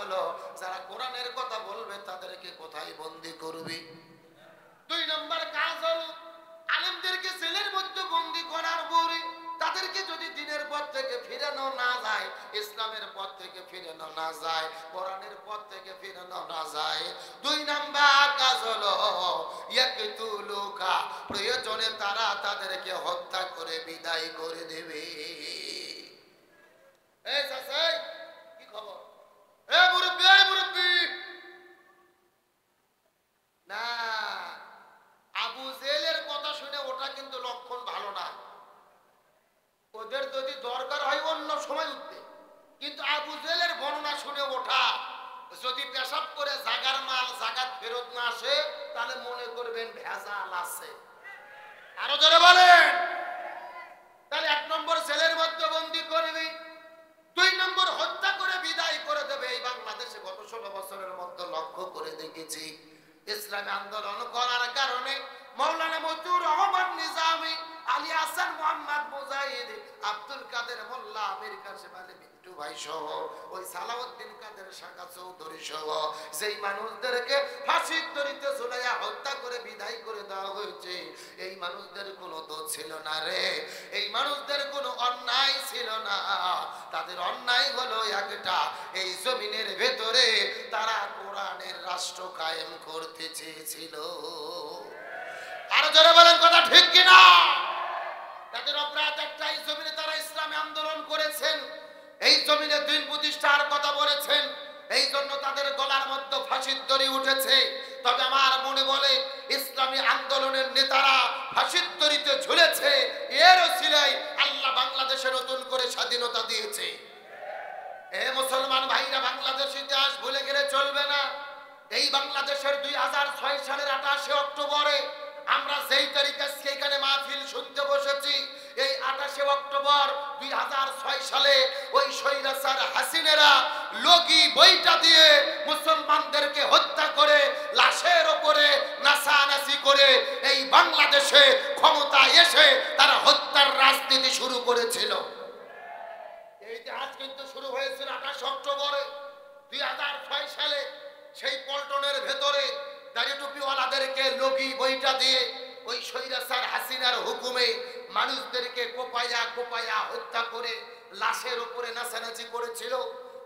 হলো যারা কোরআনের কথা বলবে তাদেরকে কোথায় বন্দী করবি। 2 নম্বর কাজ হলো আলেমদেরকে জেলের মধ্যে বন্দী করার পরে তাদেরকে যদি দ্বীনের পথ থেকে ফিরানো না যায়, ইসলামের পথ থেকে ফিরানো না যায়, কোরআনের পথ থেকে ফিরানো না যায়, 2 নম্বর কাজ হলো ইয়াকতুলুকা, প্রয়োজনে তারা তাদেরকে হত্যা করে বিদায় করে দেবে। এই চাচাই কি খবর? এই মুরব্বি না, আবু জেলের কথা শুনে ওটা কিন্তু লক্ষণ ভালো না। ওদের যদি দরকার হয় অন্য সময় উঠবে, কিন্তু আবু জেলের বর্ণনা শুনে ওঠা, যদি পেশাব করে জাগার মাল জাগাত ফেরত না আসে তাহলে মনে করবেন ভেজাল আছে। আরো জোরে বলেন। তাহলে 1 নম্বর জেলের মধ্যে বন্দী করবি, 2 নম্বর হত্যা করে বিদায় করে দেবে। এই বাংলাদেশে গত 16 বছরের মধ্যে লক্ষ্য করে দেখেছি ইসলামী আন্দোলন করার কারণে মাওলানা মতিউর রহমান নিজামী, আলী হাসান মোহাম্মদ মুজাহিদ, আব্দুল কাদের মোল্লা, আমির কাসেম আলী বিট্টু ভাই সহ ওই সালাউদ্দিন কাদের শাকা চৌধুরী সহ যেই মানুষদেরকে ফাঁসির দড়িতে ঝুলাইয়া হত্যা করে বিদায় করে দেওয়া হয়েছে, এই মানুষদের কোনো দোষ ছিল না রে, এই মানুষদের কোনো অন্যায় ছিল না। তাদের অন্যায় হলো একটা, এই জমিনের ভেতরে তারা কোরআনের রাষ্ট্র কায়েম করতে চেয়েছিল। আরো জোরে বলেন কথা ঠিক কিনা? তাদের অপরাধ একটা, এই জমিনে তারা ইসলামী আন্দোলন করেছেন, এই জমিনে দিন প্রতিষ্ঠার কথা বলেছেন, এই জন্য তাদের গলার মধ্যে ফাঁসির দড়ি উঠেছে। তবে আমার মনে বলে ইসলামী আন্দোলনের নেতারা ফাঁসির দড়িতে ঝুলেছে, এর ওসিলায় আল্লাহ বাংলাদেশে নতুন করে স্বাধীনতা দিয়েছে। এ মুসলমান ভাইরা, বাংলাদেশ ইতিহাস ভুলে গেলে চলবে না। এই বাংলাদেশের 2006 সালের 28 অক্টোবরে আমরা যেই তারিখে সেখানে মাহফিল শুনতে বসেছি, এই 28 অক্টোবর 2006 সালে ওই স্বৈরাচার হাসিনারা লগি বইটা দিয়ে মুসলমানদেরকে হত্যা করে লাশের ওপরে নাচানাচি করে এই বাংলাদেশে ক্ষমতায় এসে তারা হত্যার রাজনীতি শুরু করেছিল। এই ইতিহাস কিন্তু শুরু হয়েছিল 28 অক্টোবরে 2006 সালে। সেই পল্টনের ভেতরে দাড়ি টুপিওয়ালাদেরকে লগি বইটা দিয়ে ওই স্বৈরাচার হাসিনার হুকুমে মানুষদেরকে কোপায়া হত্যা করে লাশের উপরে নাচানাচি করেছিল।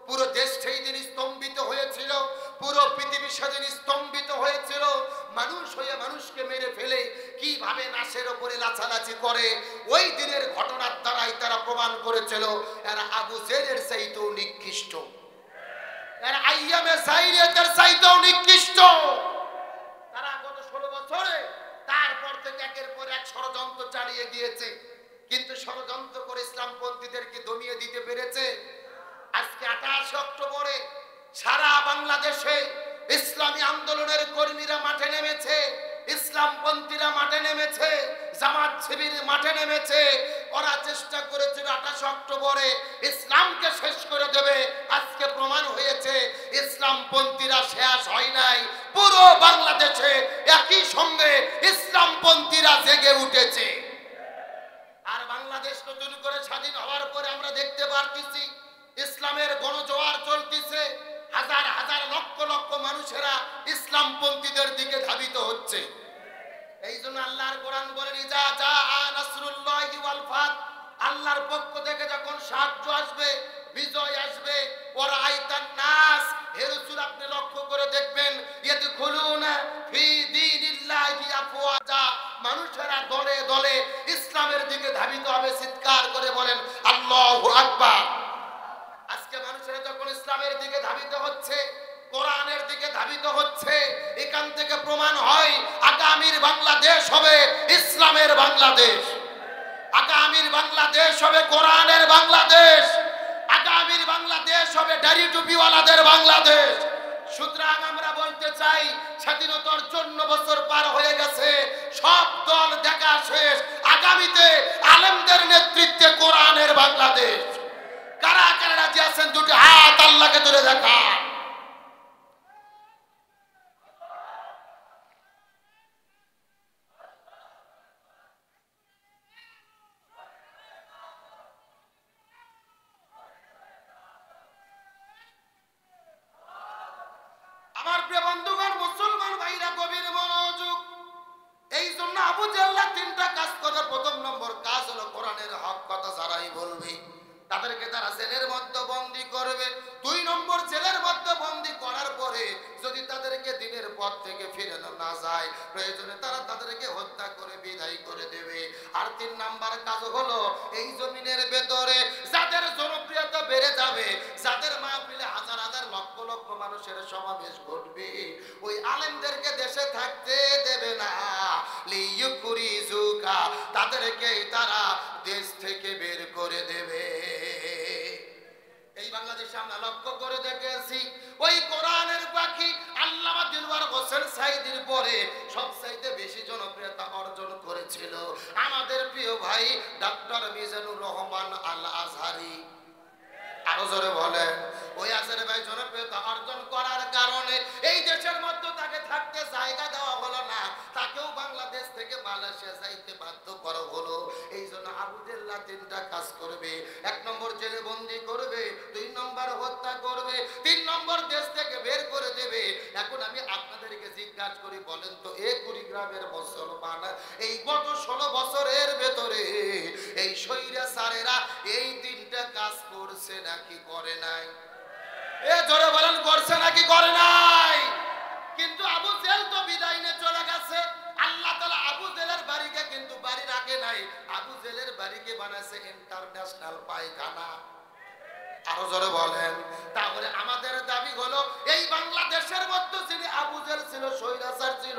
পুরো দেশ সেই দিন স্তম্ভিত হয়েছিল, পুরো পৃথিবী সেদিন স্তম্ভিত হয়েছিল। মানুষ হয়ে মানুষকে মেরে ফেলে কিভাবে লাশের উপরে লাচালাচি করে, ওই দিনের ঘটনার দ্বারাই তারা প্রমাণ করেছিল এরা আবু জেলের চাইতেও নিকৃষ্ট, এরা আইয়ামে জাহিলিয়াতের চাইতেও নিকৃষ্ট। তারা গত 16 বছরে তারপর থেকে একের পর এক ষড়যন্ত্র চালিয়ে গিয়েছে, কিন্তু ষড়যন্ত্র করে ইসলামপন্থীদেরকে দমিয়ে দিতে পেরেছে। আজকে 28 অক্টোবরে সারা বাংলাদেশে ইসলামী আন্দোলনের কর্মীরা মাঠে নেমেছে, ইসলামপন্থীরা মাঠে নেমেছে, জামাত শিবির মাঠে নেমেছে। ওরা চেষ্টা করেছিল 28 অক্টোবরে ইসলামকে শেষ করে দেবে। আজকে প্রমাণ হয়েছে ইসলামপন্থীরা শেষ হয় নাই, পুরো বাংলাদেশে একই সঙ্গে ইসলামপন্থীরা জেগে উঠেছে। আর বাংলাদেশ নতুন করে স্বাধীন হওয়ার পরে আমরা দেখতে পারতেছি ইসলামের গণজোয়ার চলতেছে, হাজার হাজার লক্ষ লক্ষ মানুষেরা ইসলামপন্থীদের দিকে ধাবিত হচ্ছে। এই জন্য আল্লাহর কোরআন বলেন, ইজা জাআ নাসরুল্লাহি ওয়াল ফাত, আল্লাহর পক্ষ থেকে যখন সাহায্য আসবে, বিজয় আসবে, ওরা আইতান নাস, হে রাসূল আপনি লক্ষ্য করে দেখবেন, ইয়াদখুলুনা ফি দীনিল্লাহি আফওয়াজা, মানুষেরা দলে দলে ইসলামের দিকে ধাবিত হবে। চিৎকার করে বলেন আল্লাহু আকবার। আজকে মানুষেরা যখন ইসলামের দিকে ধাবিত হচ্ছে, কোরআনের দিকে ধাবিত হচ্ছে, এখান থেকে প্রমাণ হয় আগামীর বাংলাদেশ হবে ইসলামের বাংলাদেশ, আগামীর বাংলাদেশ হবে কোরআনের বাংলাদেশ, আগামীর বাংলাদেশ হবে দাড়ি টুপিওয়ালাদের বাংলাদেশ। সুতরাং আমরা বলতে চাই, স্বাধীনতার 54 বছর পার হয়ে গেছে, সব দল দেখা শেষ, আগামীতে আলেমদের নেতৃত্বে কোরআনের বাংলাদেশ। কারা কারা রাজি আছেন দুটি হাত আল্লাহকে ধরে দেখা। কাজ করবে। প্রথম নম্বর কাজ হলো কোরআনের হক কথা যারাই বলবে তাদেরকে তারা জেলের মধ্যে বন্দী করবে। 2 নম্বর জেলের মধ্যে বন্দী করার পরে যদি তাদেরকে দিনের পথ থেকে ফিরানো না যায় প্রয়োজনে তারা তাদেরকে হত্যা করে বিদায় করে দেবে। আর 3 নম্বর কাজ হলো এই জমিনের ভেতরে যাদের জনপ্রিয়তা বেড়ে যাবে, যাদের মাহফিলে হাজার হাজার লক্ষ লক্ষ মানুষের সমাবেশ ঘটবে, ওই আলেমদেরকে দেশে থাকতে দেবে না। লিইউখরিজুকা, তাদেরকে তারা দেশ থেকে বের করে দেবে। এই বাংলাদেশে আমরা লক্ষ্য করে দেখেছি ওই কোরআনের পাখি আল্লামা দিলওয়ার হোসেন সাঈদীর পরে সবচাইতে বেশি জনপ্রিয়তা অর্জন করেছিল আমাদের প্রিয় ভাই ডক্টর মিজানুর রহমান আল আজহারি। আরো জোরে বলেন। ওই আজহারি ভাই জনপ্রিয়তা অর্জন করার কারণে এই দেশের মধ্যে তাকে থাকতে জায়গা দেওয়া হলো না, তাকেও বাংলাদেশ থেকে মালয়েশিয়া যাইতে বাধ্য করা হলো। এই জন্য আবু জেল্লা 3টা কাজ করবে। 1 নম্বর জেলে বন্দী করবে, 2 নম্বর হত্যা করবে, 3 নম্বর দেশ থেকে বের করে দেবে। এখন আমি আপনাদেরকে জিজ্ঞাসা করি, বলেন তো এই কুড়িগ্রামের মুসলমান এই গত 16 বছরের ভেতরে এই স্বৈরাচারেরা এই 3টা কাজ করছে নাকি করে নাই? এ জোরে বলেন, করছে নাকি করে নাই? কিন্তু আবু জেল তো বিদায় নিয়ে চলে গেছে। আল্লাহ তাআলা আবু জেলের বাড়িকে কিন্তু বাড়ি রাখে নাই, আবু জেলের বাড়িকে বানাইছে ইন্টারন্যাশনাল পায়খানা। আরো জোরে বলেন। তাহলে আমাদের দাবি হলো এই বাংলাদেশের মধ্যে যিনি আবু জেল ছিল, স্বৈরাচার ছিল,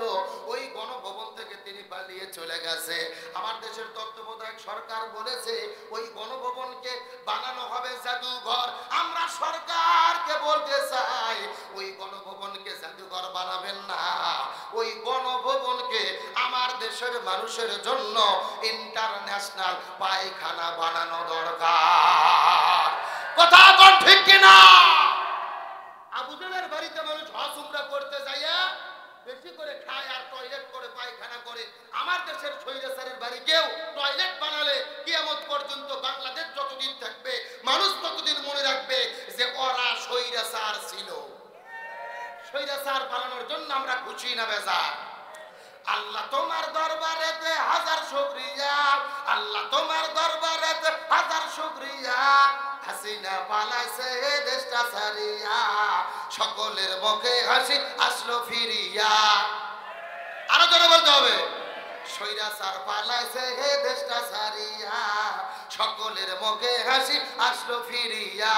ওই গণভবন থেকে তিনি পালিয়ে চলে গেছে। আমার দেশের তত্ত্বাবধায়ক সরকার বলেছে ওই গণভবনকে বানানো হবে জাদুঘর। আমরা সরকারকে বলতে চাই ওই গণভবনকে জাদুঘর বানাবেন না, ওই গণভবনকে আমার দেশের মানুষের জন্য ইন্টারন্যাশনাল পায়খানা বানানো দরকার। কথা কোন ঠিক কিনা? আবু জেলের বাড়িতে মানুষ হজ উমরা করতে যাইয়া বেশি করে খায় আর টয়লেট করে পায়খানা করে। আমার দেশের স্বৈরাচারের বাড়ি কেউ টয়লেট বানালে কিয়ামত পর্যন্ত বাংলাদেশ যতদিন থাকবে মানুষ ততদিন মনে রাখবে যে ওরা স্বৈরাচার ছিল। স্বৈরাচার পালানোর জন্য আমরা খুশি না বেজার? আল্লাহ তোমার দরবারেতে হাজার শুকরিয়া, আল্লাহ তোমার দরবারেতে হাজার শুকরিয়া। হাসিনা পালাইছে দেশটা ছাড়িয়া, সকলের মুখে হাসি আসলো ফিরিয়া। আরো জোরে বলতে হবে। স্বৈরাচার পালাইছে হে দেশটা ছাড়িয়া, সকলের মুখে হাসি আসলো ফিরিয়া।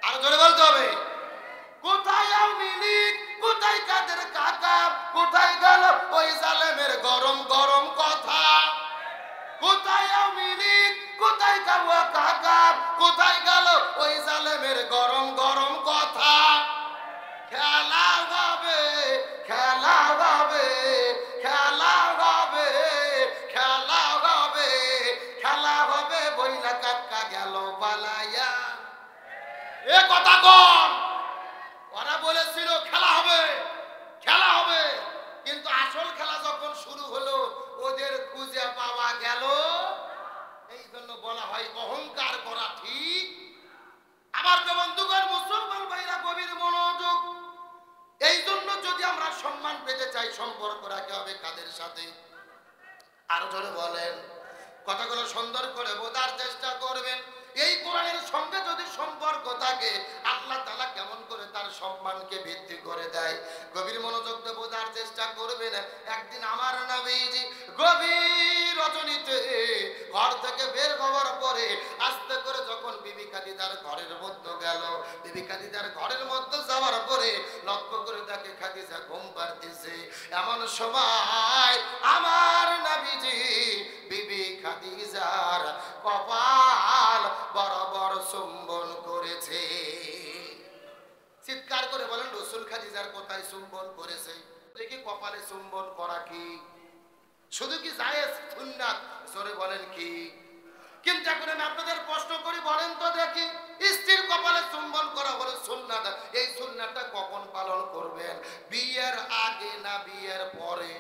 আরো জোরে বলতে হবে। কোথায় আওয়ামী লীগ, কোথায় কাদের কাকা, কোথায় গেল ওই জালেমের গরম গরম কথা? কোথায় আওয়ামী লীগ, কোথায় কাবুয়া কাকা, কোথায় গেল ওই জালেমের গরম গরম কথা? খেলা হবে, খেলা হবে, খেলা হবে, খেলা হবে, খেলা হবে, বইলা কাকা গেল পালাইয়া। এ কথা কোন? ওরা বলেছিল খেলা হবে, খেলা হবে, কিন্তু আসল খেলা যখন শুরু হলো ওদের খুঁজে পাওয়া গেল। এই জন্য বলা হয় অহংকার করা ঠিক। আবার তো বন্ধুগণ মুসলমান ভাইরা গভীর মনোযোগ। এই জন্য যদি আমরা সম্মান পেতে চাই সম্পর্ক রাখতে হবে কাদের সাথে? আরো জোরে বলেন। কথাগুলো সুন্দর করে বোঝার চেষ্টা করবেন। এই কোরআনের সঙ্গে যদি সম্পর্ক থাকে আল্লাহ তাআলা কেমন করে তার সম্মানকে বৃদ্ধি করে দেয় গভীর মনোযোগ দিয়ে বোঝার চেষ্টা করবেন। একদিন আমার নবীজি গভীর রজনীতে ঘর থেকে বের হওয়ার পরে আস্তে করে যখন বিবি খাদিজার ঘরের মধ্যে গেল, বিবি খাদিজার ঘরের মধ্যে যাওয়ার পরে লক্ষ্য করে তাকে খাদিজা ঘুম পাড়তেছে। এমন সময় আমার নবীজি বিবি খাদিজার কপাল বরাবর চুম্বন করেছে। চিৎকার করে বলেন রাসূল খাদিজার কোথায় চুম্বন করেছে? দেখি কপালে চুম্বন করা কি শুধু কি জায়েজ সুন্নাত? জোরে বলেন কি? কিন্তু এখন আমি আপনাদের প্রশ্ন করি, বলেন তো দেখি স্ত্রীর কপালে চুম্বন করা হলো সুন্নাত, এই সুন্নাতটা কখন পালন করবেন? বিয়ের আগে না বিয়ের পরে?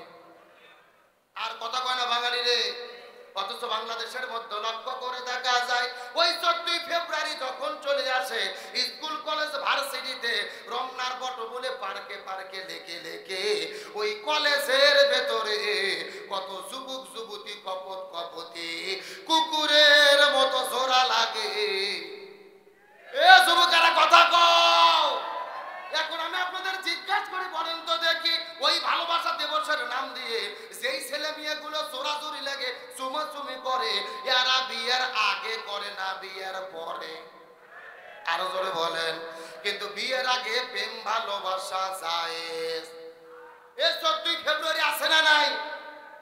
আর কথা কয় না বাঙালি রে। অথচ অথচ বাংলাদেশের মধ্যে লক্ষ্য করে দেখা যায় ওই 14ই ফেব্রুয়ারি যখন চলে আসে স্কুল কলেজ ভার্সিটিতে রমনার বটমূলে পার্কে পার্কে লেকে লেকে ওই কলেজের ভেতরে কত যুবক যুবতী কপত কপতি কুকুরের মতো জোড়া লাগে। এ যুবকেরা কথা কও। এখন আমি আপনাদের জিজ্ঞাসা করি, বলেন তো দেখি, ওই ভালোবাসা দিবসের নাম দিয়ে যেই ছেলে মেয়েগুলো চোরাচুরি লাগে চুমাচুমি করে, এরা বিয়ের আগে করে না বিয়ের পরে? আরো জোরে বলেন। কিন্তু বিয়ের আগে প্রেম ভালোবাসা জায়েজ। এই 14ই ফেব্রুয়ারি আছে না নাই?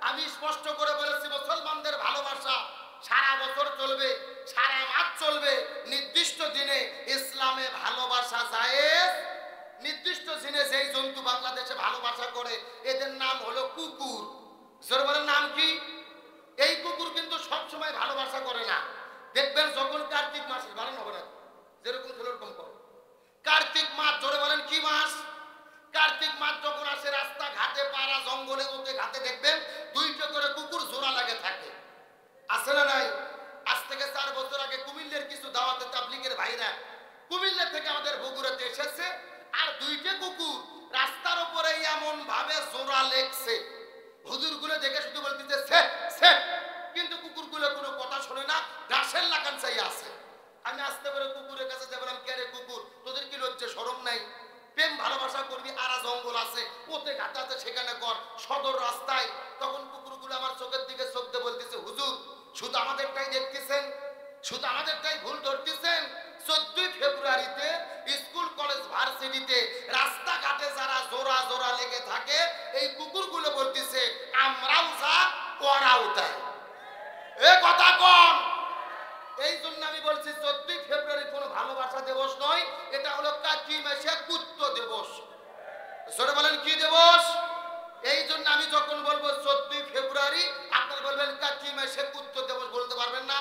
আমি স্পষ্ট করে বলেছি, মুসলমানদের ভালোবাসা সারা বছর চলবে, সারা মাস চলবে। নির্দিষ্ট দিনে ইসলামে ভালোবাসা জায়েজ। নির্দিষ্ট দিনে যেই জন্তু বাংলাদেশে ভালোবাসা করে এদের নাম হলো কুকুর। জোরে বলেন, নাম কি? এই কুকুর কিন্তু সব সময় ভালোবাসা করে না। দেখবেন যখন কার্তিক মাস, বারণ হবে না, যেরকম ছিল ওরকম করে। কার্তিক মাস, জোরে বলেন কি মাস? কার্তিক মাস যখন আসে রাস্তা ঘাটে পাড়া জঙ্গলে ওতে ঘাটে দেখবেন 2টা করে কুকুর জোড়া লাগে থাকে। আছে না নাই? আজ থেকে 4 বছর আগে কুমিল্লার কিছু দাওয়াতে তাবলীগের ভাইরা কুমিল্লা থেকে আমাদের বগুড়াতে এসেছে, আর 2টা কুকুর রাস্তার উপরে এমন ভাবে জোড়া লেগছে, হুজুরগুলো দেখে শুধু বলতেছে সে সে, কিন্তু কুকুরগুলো কোনো কথা শোনে না, ঘাসের লাগান চাই আছে। আমি আসতে পারে কুকুরের কাছে যে বললাম, কে রে কুকুর, তোদের কি লজ্জা শরম নাই? প্রেম ভালোবাসা করবি, আরা জঙ্গল আছে ওতে ঘাট আছে সেখানে কর, সদর রাস্তায়। তখন কুকুরগুলো আমার চোখের দিকে চোখ দিয়ে বলতেছে, হুজুর শুধু আমাদেরটাই দেখতেছেন, শুধু আমাদেরটাই ভুল ধরতেছেন। 14ই ফেব্রুয়ারিতে স্কুল কলেজ ভার্সিটিতে রাস্তাঘাটে যারা জোড়া জোড়া লেগে থাকে, এই কুকুরগুলো বলতেছে আমরাও যা ওরাও তাই। এ কথা কোন? এই জন্য আমি বলছি 14ই ফেব্রুয়ারি কোনো ভালোবাসা দিবস নয়, এটা হলো কাকি মাসে কুত্ত দিবস। জোরে বলেন কি দিবস? এই জন্য আমি যখন বলবো 14ই ফেব্রুয়ারি, আপনারা বলবেন কাকি মাসে কুত্ত দিবস, বলতে পারবেন না।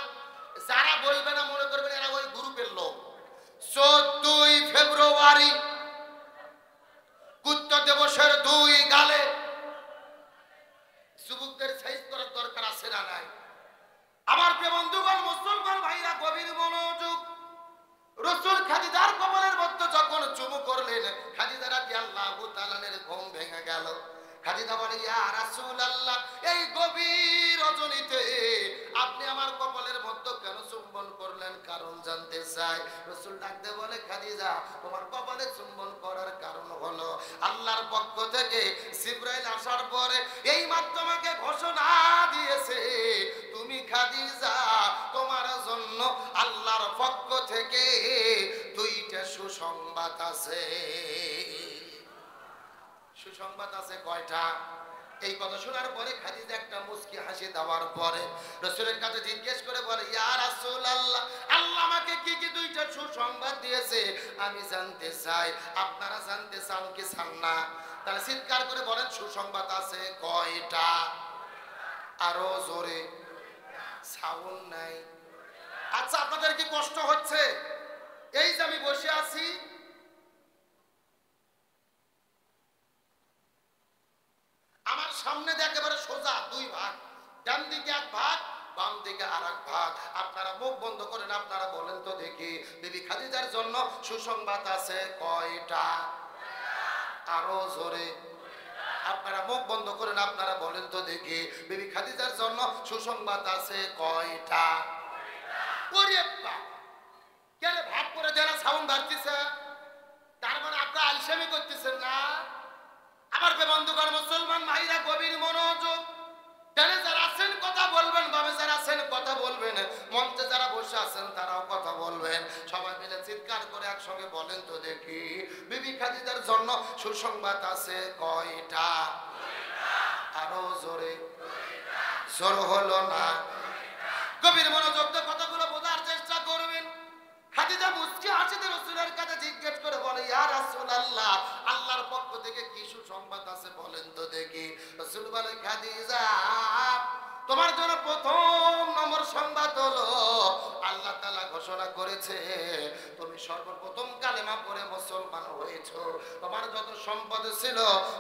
যারা বলবে না মনে করবেন এরা ওই গ্রুপের লোক। 14ই ফেব্রুয়ারি কুত্ত দিবসের 2 গালে যুবকদের সাইজ করার দরকার আছে না নাই? আমার প্রিয় বন্ধুগণ, মুসলমান ভাইরা গভীর মনোযোগ। রাসূল খাদিজার কবরের মধ্যে যখন চুমু করলেন, খাদিজা রাদিয়াল্লাহু তাআলার ঘুম ভেঙে গেল। খাদিজা বলে, ইয়া রাসূলুল্লাহ, এই গভীর রজনীতে আপনি আমার কপালের মধ্যে কেন চুম্বন করলেন? কারণ জানতে চাই। রাসূল ডাকতে বলে, খাদিজা তোমার কপালে চুম্বন করার কারণ হলো আল্লাহর পক্ষ থেকে জিবরাইল আসার পরে এই মাত্র আমাকে ঘোষণা দিয়েছে, তুমি খাদিজা তোমার জন্য আল্লাহর পক্ষ থেকে 2টা সুসংবাদ আছে। সুসংবাদ আছে কয়টা? এই কথা শোনার পরে খাদিজা একটা মুস্কি হাসি দেওয়ার পরে রাসূলের কাছে জিজ্ঞেস করে বলে, ইয়া রাসূলুল্লাহ, আল্লাহ আমাকে কি কি 2টা সুসংবাদ দিয়েছে আমি জানতে চাই। আপনারা জানতে চান কি চান না? তাহলে চিৎকার করে বলেন, সুসংবাদ আছে কয়টা? আরো জোরে, সাউন্ড নাই। আচ্ছা, আপনাদের কি কষ্ট হচ্ছে? এই যে আমি বসে আছি, আমার সামনে দিয়ে একেবারে সোজা 2 ভাগ, ডান দিকে 1 ভাগ, বাম দিকে আর 1 ভাগ। আপনারা মুখ বন্ধ করেন, আপনারা বলেন তো দেখি, বিবি খাদিজার জন্য সুসংবাদ আছে কয়টা? আরো জোরে, আপনারা মুখ বন্ধ করেন, আপনারা বলেন তো দেখি, বিবি খাদিজার জন্য সুসংবাদ আছে কয়টা? ওরে বাবা, কেন ভাগ করে দেন, সাউন্ড বাড়তিছে? তার মানে আপনারা আলসেমি করতেছেন না? আমার বন্ধুগণ, মুসলমান ভাইরা গভীর মনোযোগ। ডানে যারা আছেন কথা বলবেন, বামে যারা আছেন কথা বলবেন, মঞ্চে যারা বসে আছেন তারাও কথা বলবেন। সবাই মিলে চিৎকার করে একসঙ্গে বলেন তো দেখি, বিবি খাদিজার জন্য সুসংবাদ আছে কয়টা? আরো জোরে, জোর হলো না। গভীর মনোযোগ দিয়ে কথাগুলো বোঝার চেষ্টা করবেন। খাদিজা মুস্কি হাসিতে রাসূলের কাছে জিজ্ঞেস করে বলে, ইয়া রাসূলুল্লাহ, আল্লাহর পক্ষ থেকে কি সুসংবাদ আছে বলেন তো দেখি। রাসূল বলে, খাদিজা তোমার জন্য প্রথম নম্বর সংবাদ হলো আল্লাহ তাআলা ঘোষণা করেছে তুমি সর্বপ্রথম কালেমা পড়ে মুসলমান হয়ে দিয়েছো, তোমার যত সম্পদ ছিল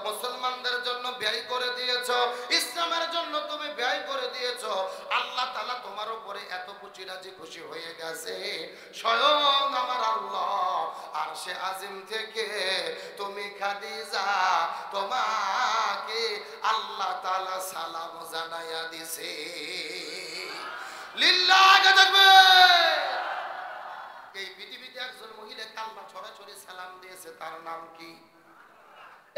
মুসলমানদের জন্য ব্যয় করে দিয়েছো, ইসলামের জন্য তুমি ব্যয় করে দিয়েছো। আল্লাহ তাআলা তোমার উপরে এত খুশি রাজি খুশি হয়ে গেছে, স্বয়ং আমার আল্লাহ আরশে আজিম থেকে তুমি খাদিজা তোমাকে আল্লাহ তাআলা সালাম জানাইয়া দিছে। লিল্লাহি তাকবীর। এই পৃথিবীতে একজন মহিলাকে আল্লাহ ছড়াছড়ি সালাম দিয়েছে, তার নাম কি?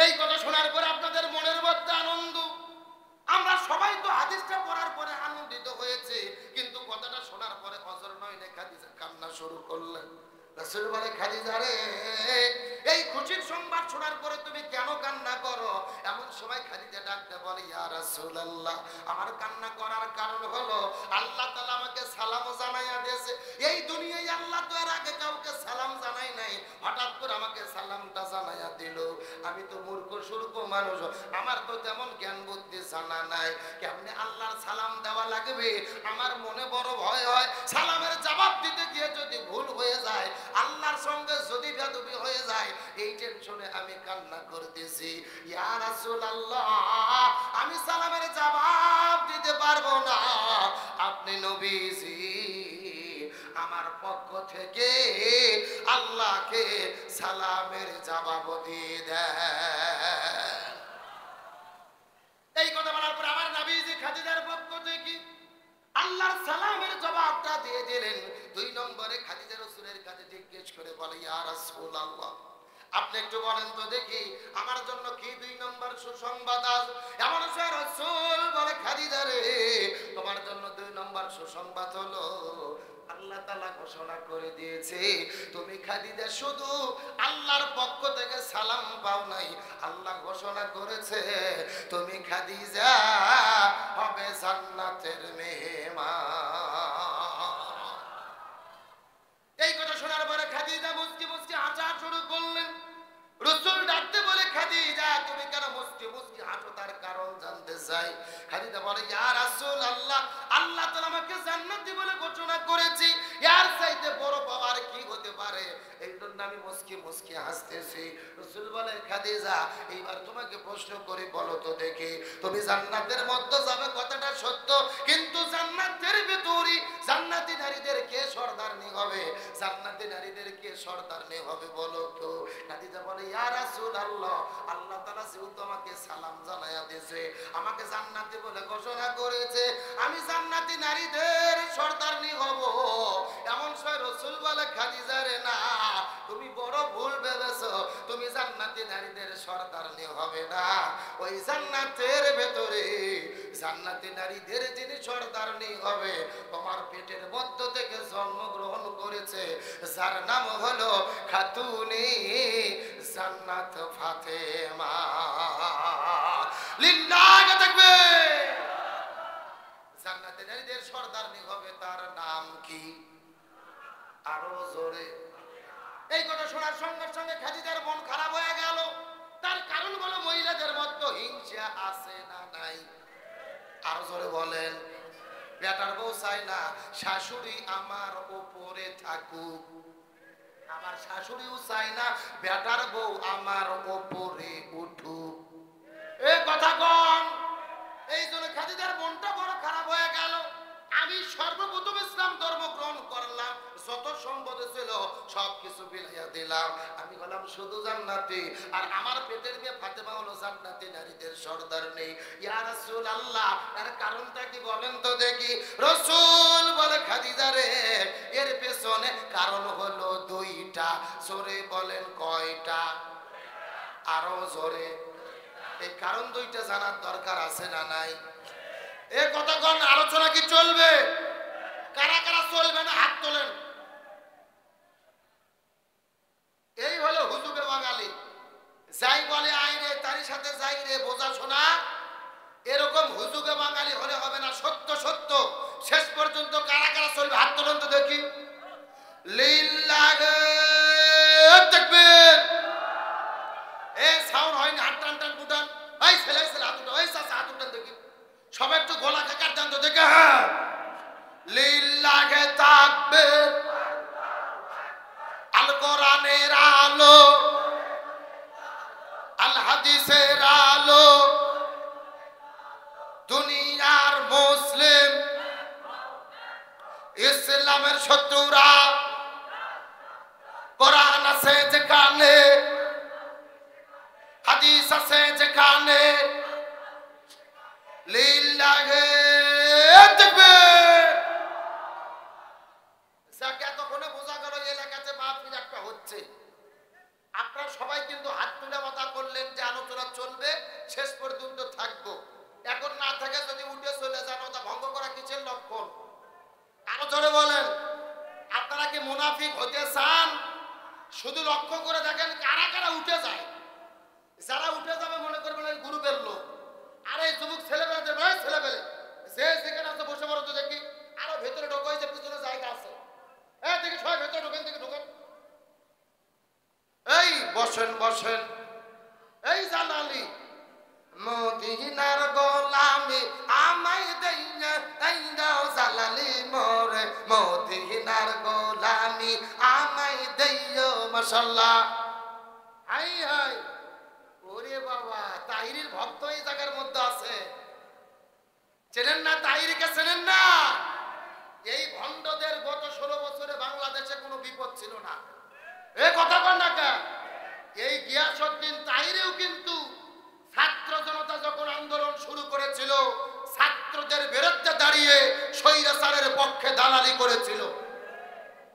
এই কথা শোনার পরে আপনাদের মনের মধ্যে আনন্দ, আমরা সবাই তো হাদিসটা পড়ার পরে আনন্দিত হয়েছে, কিন্তু কথাটা শোনার পরে অজর নয়নে খাদিজা কান্না শুরু করলেন। রাসূল বলে, খাদিজা রে, এই খুশির সংবাদ শোনার পরে তুমি কেন কান্না করো? এমন সময় খাদিজা ডাকতে বলে, ইয়া রাসূলুল্লাহ, আমার কান্না করার কারণ হলো আল্লাহ তাআলা আমাকে সালাম জানাইয়া দিয়েছে। এই দুনিয়ায় আল্লাহ তো এর আগে কাউকে সালাম জানাই নাই, হঠাৎ করে আমাকে সালামটা জানাইয়া দিল। আমি তো মূর্খ সুর্খ মানুষ, আমার তো তেমন জ্ঞান বুদ্ধি জানা নাই, কেমনে আল্লাহর সালাম দেওয়া লাগবে আমার মনে বড় ভয় হয়। সালামের জবাব দিতে গিয়ে যদি ভুল হয়ে যায়, আল্লাহর সঙ্গে যদি বেয়াদবি হয়ে যায়, এই টেনশনে আমি কান্না করতেছি। ইয়া রাসূলুল্লাহ, আমি সালামের জবাব দিতে পারবো না, আপনি নবীজি আমার পক্ষ থেকে আল্লাহকে সালামের জবাব দিয়ে দেন। এই কথা বলার পর আমার নবীজি খাদিজার পক্ষ থেকে আল্লাহর সালামের জবাবটা দিয়ে দিলেন। 2 নম্বরে খাদিজা রাসূলের কাছে জিজ্ঞেস করে বলে, ইয়া রাসূলুল্লাহ, আপনি একটু বলেন তো দেখি আমার জন্য কি 2 নম্বর সুসংবাদ আছে? এমন সময় রাসূল বলে, খাদিজা রে, তোমার জন্য 2 নম্বর সুসংবাদ হলো আল্লাহ তাআলা ঘোষণা করে দিয়েছে, তুমি খাদিজা শুধু আল্লাহর পক্ষ থেকে সালাম পাও নাই, আল্লাহ ঘোষণা করেছে তুমি খাদিজা হবে জান্নাতের মেহমান। এই কথা শোনার পরে খাদিজা মুচকি মুচকি হাসা শুরু করলেন। রাসূল ডাকতে বলে, খাদিজা তুমি কেন মুচকি মুচকি হাসো, তার কারণ জানতে চাই। খাদিজা বলে, ইয়া রাসূলুল্লাহ, আল্লাহ তাআলা আমাকে জান্নাতি বলে ঘোষণা করেছে, এর চাইতে বড় পাওয়ার কি হতে পারে? এই জন্য আমি মুচকি মুচকি হাসতেছি। রাসূল বলে, খাদিজা এইবার তোমাকে প্রশ্ন করি, বলো তো দেখি, তুমি জান্নাতের মধ্যে যাবে কথাটা সত্য, কিন্তু জান্নাতের ভিতরে জান্নাতি নারীদের কে সর্দারনি হবে? জান্নাতি নারীদের কে সর্দারনি হবে বলো তো? খাদিজা বলে, ইয়া রাসূলুল্লাহ, আল্লাহ তাআলা যেহেতু আমাকে সালাম জানায়া দিয়েছে, আমাকে জান্নাতি বলে ঘোষণা করেছে, আমি জান্নাতি নারীদের সর্দারনি হব। এমন সময় রাসূল বলে, খাদিজা রে, না, তুমি বড় ভুল ভেবেছো, তুমি জান্নাতি নারীদের সর্দারনি হবে না। ওই জান্নাতের ভেতরে জান্নাতি নারীদের যিনি সর্দারনি হবে, তোমার পেটের মধ্য থেকে জন্মগ্রহণ করেছে, যার নাম হলো খাতুনে জান্নাত ফাতেমা। লিল্লাহি তাকবীর। জান্নাতি নারীদের সর্দারনি হবে, তার নাম কি? আরো জোরে। এই কথা শোনার সঙ্গে সঙ্গে খাদিজার মন খারাপ হয়ে গেল। তার কারণ হলো মহিলাদের মধ্যে হিংসা আছে না নাই? আরো জোরে বলেন। বেটার বউ চায় না শাশুড়ি আমার উপরে থাকুক, আমার শাশুড়িও চায় না বেটার বউ আমার উপরে উঠুক। এই কথা কোন? এই জন্য খাদিজার মনটা বড় খারাপ হয়ে গেল। আমি সর্বপ্রথম ইসলাম ধর্ম গ্রহণ করলাম, যত সম্পদ ছিল সবকিছু বিলাইয়া দিলাম, আমি হলাম শুধু জান্নাতি, আর আমার পেটের মেয়ে ফাতেমা হলো জান্নাতি নারীদের সর্দারনি। ইয়া রাসূলুল্লাহ, এর কারণটা কি বলেন তো দেখি? রাসূল বলে, খাদিজা রে, এর পেছনে কারণ হলো 2টা। জোরে বলেন, কয়টা? আরো জোরে। এই কারণ 2টা জানার দরকার আছে না নাই? এই কতক্ষণ আলোচনা কি চলবে? কারা কারা চলবে না হাত তোলেন। এই হলো হুজুগে বাঙালি, যাই বলে আই রে, তারই সাথে যাই রে, বোঝা শোনা। এরকম হুজুগে বাঙালি হলে হবে না। সত্য সত্য শেষ পর্যন্ত কারা কারা চলবে হাত তোলেন তো দেখি। লিল্লাহি তাকবীর। এই সাউন্ড হয় না, হাত টান টান উঠান। এই ছেলে ছেলে হাত উঠান, এই চাচা হাত উঠান দেখি। সবাই একটু গলা কাকার দেন তো দেখে। হ্যাঁ, লিল্লাহি তাকবীর। আল কোরআনের আলো ইসলামের শত্রুরা কোরআন আছে যেখানে, হাদিস আছে যেখানে, লিল্লাহে তাকবীর। যাকে এতক্ষণে বোঝা গেল এলাকাতে মাহফিল একটা হচ্ছে। আপনারা সবাই কিন্তু হাত তুলে কথা করলেন যে আলোচনা চলবে, শেষ পর্যন্ত থাকবো। এখন না থাকে যদি উঠে চলে যান, ওটা ভঙ্গ করা কিসের লক্ষণ? আরো জোরে বলেন। আপনারা কি মুনাফিক হতে চান? শুধু লক্ষ্য করে দেখেন কারা কারা উঠে যায়। যারা উঠে যাবে মনে করবেন এই গ্রুপের লোক। আর এই যুবক ছেলেবেলাদের নয়, ছেলেবেলে যে যেখানে আছে বসে পড়ো তো দেখি। আরো ভেতরে ঢোকা হয়েছে, পিছনে জায়গা আছে। দেখি সবাই ভেতরে ঢোকেন, দেখি ঢোকেন। এই বসেন বসেন। এই জালালি মদিনার গোলামি আমায় দেইয়া তাই দাও জালালি মোরে, মদিনার গোলামি আমায় দেইও মাশাআল্লাহ। হাই হাই, ওরে বাবা, তাহিরির ভক্ত এই জায়গার মধ্যে আছে। চেনেন না তাহিরকে? চেনেন না? এই ভণ্ডদের গত 16 বছরে বাংলাদেশে কোনো বিপদ ছিল না। এ কথা বল না কে? এই গিয়াসউদ্দিন তাহিরিও কিন্তু ছাত্র জনতা যখন আন্দোলন শুরু করেছিল, ছাত্রদের বিরুদ্ধে দাঁড়িয়ে স্বৈরাচারের পক্ষে দালালি করেছিল।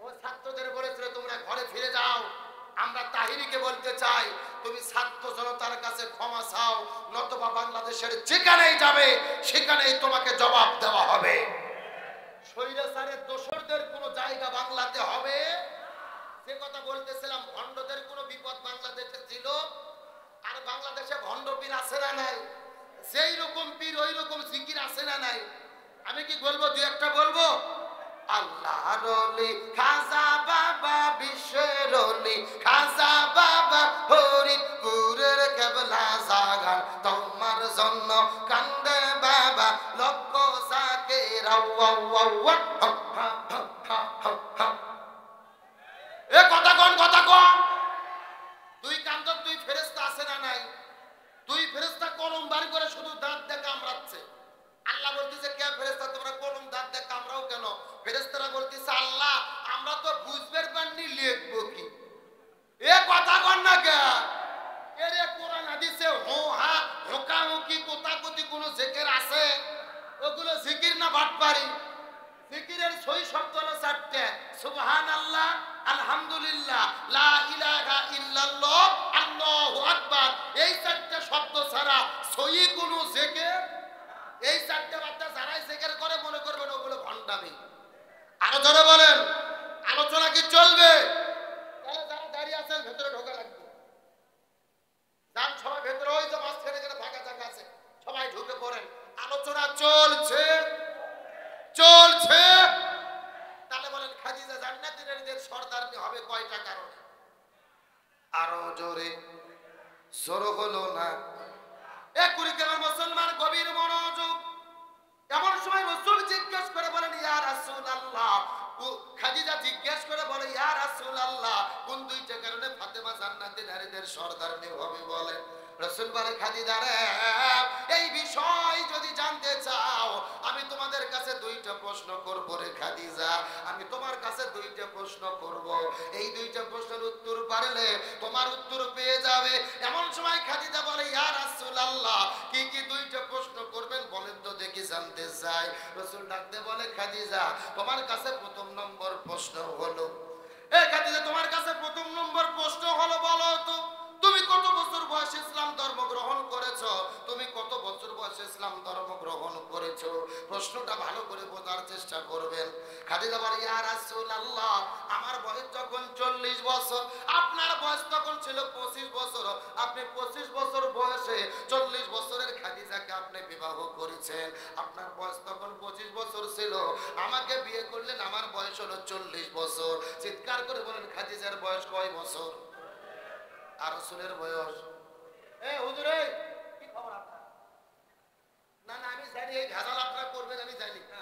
ও ছাত্রদের বলেছিল তোমরা ঘরে ফিরে যাও। আমরা তাহিরিকে বলতে চাই, তুমি ছাত্র জনতার কাছে ক্ষমা চাও, নতুবা বাংলাদেশের যেখানেই যাবে সেখানেই তোমাকে জবাব দেওয়া হবে। স্বৈরাচারের দোসরদের কোনো জায়গা বাংলাতে হবে। যে কথা বলতেছিলাম, ভণ্ডদের কোনো বিপদ বাংলাদেশে ছিল? আর বাংলাদেশে ভণ্ড পীর আছে না নাই? সেই রকম পীর ওই রকম জিকির আছে না নাই? আমি কি বলবো, দুই একটা বলবো। আল্লাহর ওলি খাজা বাবা, বিশ্বের ওলি খাজা বাবা, ফরিদপুরের কেবলা জাগান তোমার জন্য কান্দে বাবা, লক্ষ জাকের এ কথা কোন কথা কোন? দুই কান্দর দুই ফেরেশতা আছে না নাই? দুই ফেরেশতা কলম বার করে শুধু দাঁত দিয়ে কামড়াচ্ছে। আল্লাহ বলতেছে কে ফেরেশতা তোমরা কলম দাঁত দিয়ে কামড়াও কেন? ফেরেশতারা বলতেছে আল্লাহ আমরা তো বুঝবার পারিনি লিখবো কি। এ কথা কোন না কে? এরে কোরআন হাদিসে হো হা হোকামুকি কোতাকুতি কোন জিকির আছে? ওগুলো জিকির না বাটপারি? জিকিরের সই শব্দ হলো 4টে, সুবহানাল্লাহ, আলহামদুলিল্লাহ, লা ইলাহা ইল্লাল্লাহ, আল্লাহু আকবার। এই 4টে শব্দ ছাড়া সই কোন জিকির, এই 4টে বার্তা যারাই জিকির করে মনে করবেন ওগুলো ভণ্ডামি। আরো জোরে বলেন। আলোচনা কি চলবে? তাহলে যারা দাঁড়িয়ে আছেন ভেতরে ঢোকা লাগবে। যান সবাই ভেতরে, ওই যে মাঝখানে যেটা ফাঁকা জায়গা আছে সবাই ঢুকে পড়েন। আলোচনা চলছে চলছে। তাহলে বলেন খাদিজা জান্নাতি নারীদের সর্দারনি হবে কয়টা কারণে? আরো জোরে। জোর হলো না। কুড়িগ্রামের মুসলমান গভীর মনোযোগ। এমন সময় রাসূল জিজ্ঞেস করে বলেন ইয়া রাসূলুল্লাহ, খাদিজা জিজ্ঞেস করে বলে ইয়া রাসূলুল্লাহ কোন দুইটা কারণে ফাতেমা জান্নাতি নারীদের সর্দারনি হবে বলেন? রাসূল বলে খাদিজা রে, এই বিষয় যদি জানতে চাও আমি তোমাদের কাছে দুইটা প্রশ্ন করব রে খাদিজা। আমি তোমার কাছে দুইটা প্রশ্ন করব, এই দুইটা প্রশ্নের উত্তর পারলে তোমার উত্তর পেয়ে যাবে। এমন সময় খাদিজা বলে ইয়া রাসূলুল্লাহ কি কি দুইটা প্রশ্ন করবেন বলেন তো দেখি, জানতে চাই। রাসূল ডাকতে বলে খাদিজা তোমার কাছে প্রথম নম্বর প্রশ্ন হলো, খাদিজা তোমার কাছে প্রথম নম্বর প্রশ্ন হলো বলো তো তুমি কত বছর বয়সে ইসলাম ধর্ম গ্রহণ করেছো? তুমি কত বছর বয়সে ইসলাম ধর্ম গ্রহণ করেছো? প্রশ্নটা ভালো করে বোঝার চেষ্টা করবেন। খাদিজা বলে ইয়া রাসূলুল্লাহ আমার বয়স যখন 40 বছর, আপনার বয়স তখন ছিল 25 বছর। আপনি 25 বছর বয়সে 40 বছরের খাদিজাকে আপনি বিবাহ করেছেন। আপনার বয়স তখন 25 বছর ছিল, আমাকে বিয়ে করলেন, আমার বয়স হলো 40 বছর। চিৎকার করে বলেন খাদিজার বয়স কয় বছর? আর রাসূলের বয়স? হুজুর কি খবর আপনার? না না আমি জানি এই ভেজাল আপনারা করবেন, আমি জানি না।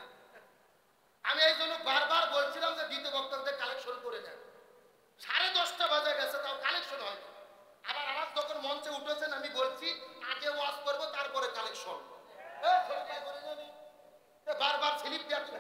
আমি এই জন্য বারবার বলছিলাম যে দ্বিতীয় বক্তব্যে কালেকশন করে নেন। 10:30 বাজে গেছে তাও কালেকশন হয়নি। আবার আমার যখন মঞ্চে উঠেছেন আমি বলছি আগে ওয়াজ করব তারপরে কালেকশন। বারবার স্লিপ দিয়ে আপনি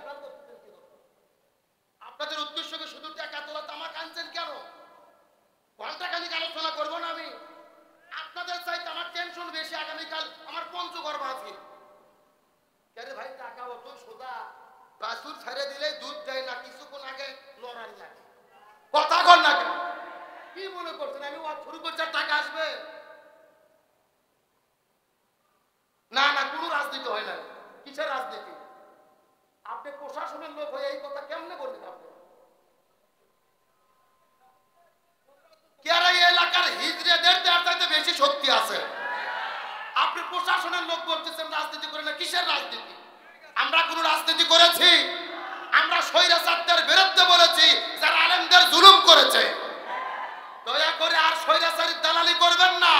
কেমনে বললেন আপনি? কি আর এই এলাকার হিজড়েদের চাইতে বেশি শক্তি আছে? আপনি প্রশাসনের লোক বলতেছেন রাজনীতি করে না, কিসের রাজনীতি? আমরা কোন রাজনীতি করেছি? আমরা স্বৈরাচারদের বিরুদ্ধে বলেছি যারা আলেমদের জুলুম করেছে। দয়া করে আর স্বৈরাচারীর দালালি করবেন না।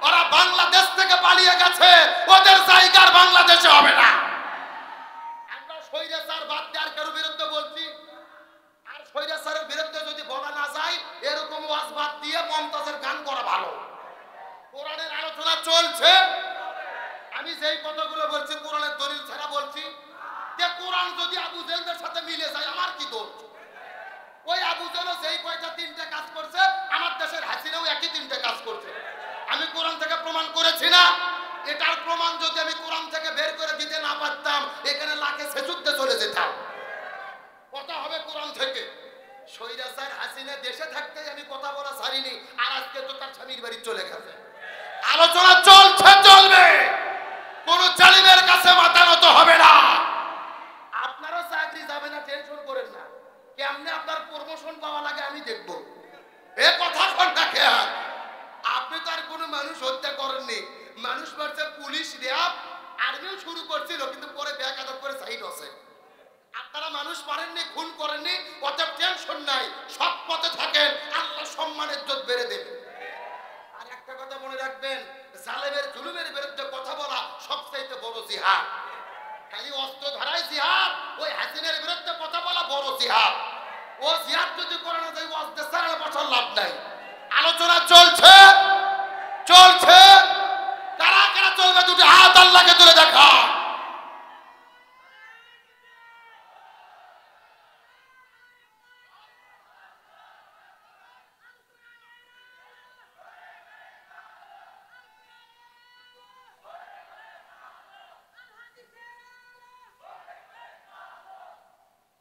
ওরা বাংলাদেশ থেকে পালিয়ে গেছে, ওদের জায়গার বাংলাদেশে হবে না। আমরা স্বৈরাচার বাদ দেওয়ার কারো বিরুদ্ধে বলছি, আর স্বৈরাচারের বিরুদ্ধে যদি বলা না যায় এরকম ওয়াজ বাদ দিয়ে মমতাজের গান করা ভালো। কোরআনের আলোচনা চলছে, আমি যেই কথাগুলো বলছি কোরআনের দলিল ছাড়া বলছি। যে কোরআন যদি আবু জেহেলদের সাথে মিলে যায় আমার কি দোষ? ওই আবু জেহেল যেই কয়টা তিনটে কাজ করছে আমার দেশের হাসিনাও একই তিনটে কাজ করছে। আমি কোরআন থেকে প্রমাণ করেছি না? এটার প্রমাণ যদি আমি কোরআন থেকে বের করে দিতে না পারতাম এখানে লাখে সেজুদ্দে চলে যেতাম। কথা হবে কোরআন থেকে। স্বৈরাচার হাসিনা দেশে থাকতেই আমি কথা বলা ছাড়িনি, আর আজকে তো তার স্বামীর বাড়ি চলে গেছে। আলোচনা চলছে, চলবে, কোন জালিমের কাছে মাথা নত হবে না। আপনারও চাকরি যাবে না, টেনশন করেন না। কেমনে আপনার প্রমোশন পাওয়া লাগে আমি দেখবো। এ কথা কোন থাকে? আপনি তো আর কোনো মানুষ হত্যা করেননি। মানুষ মারছে পুলিশ, র্যাব, আর্মিও শুরু করছিল, কিন্তু পরে ব্যাগ আদাত করে সাইড আছে। আপনারা মানুষ মারেননি, খুন করেননি, অতএব টেনশন নাই। সৎ পথে থাকেন, আল্লাহ সম্মানের ইজ্জত বেড়ে দেবে। আর একটা কথা মনে রাখবেন, জালেমের জুলুমের বিরুদ্ধে কথা বলা সবচাইতে বড় জিহাদ। খালি অস্ত্র ধরাই জিহাদ, ওই হাসিনের বিরুদ্ধে কথা বলা বড় জিহাদ। ও জিহাদ যদি করে না যায় ওয়াজ দিয়ে সারা বছর লাভ নাই। আলোচনা চলছে, চলছে, কারা কারা চলবে দুটি হাত আল্লাহকে তুলে দেখা।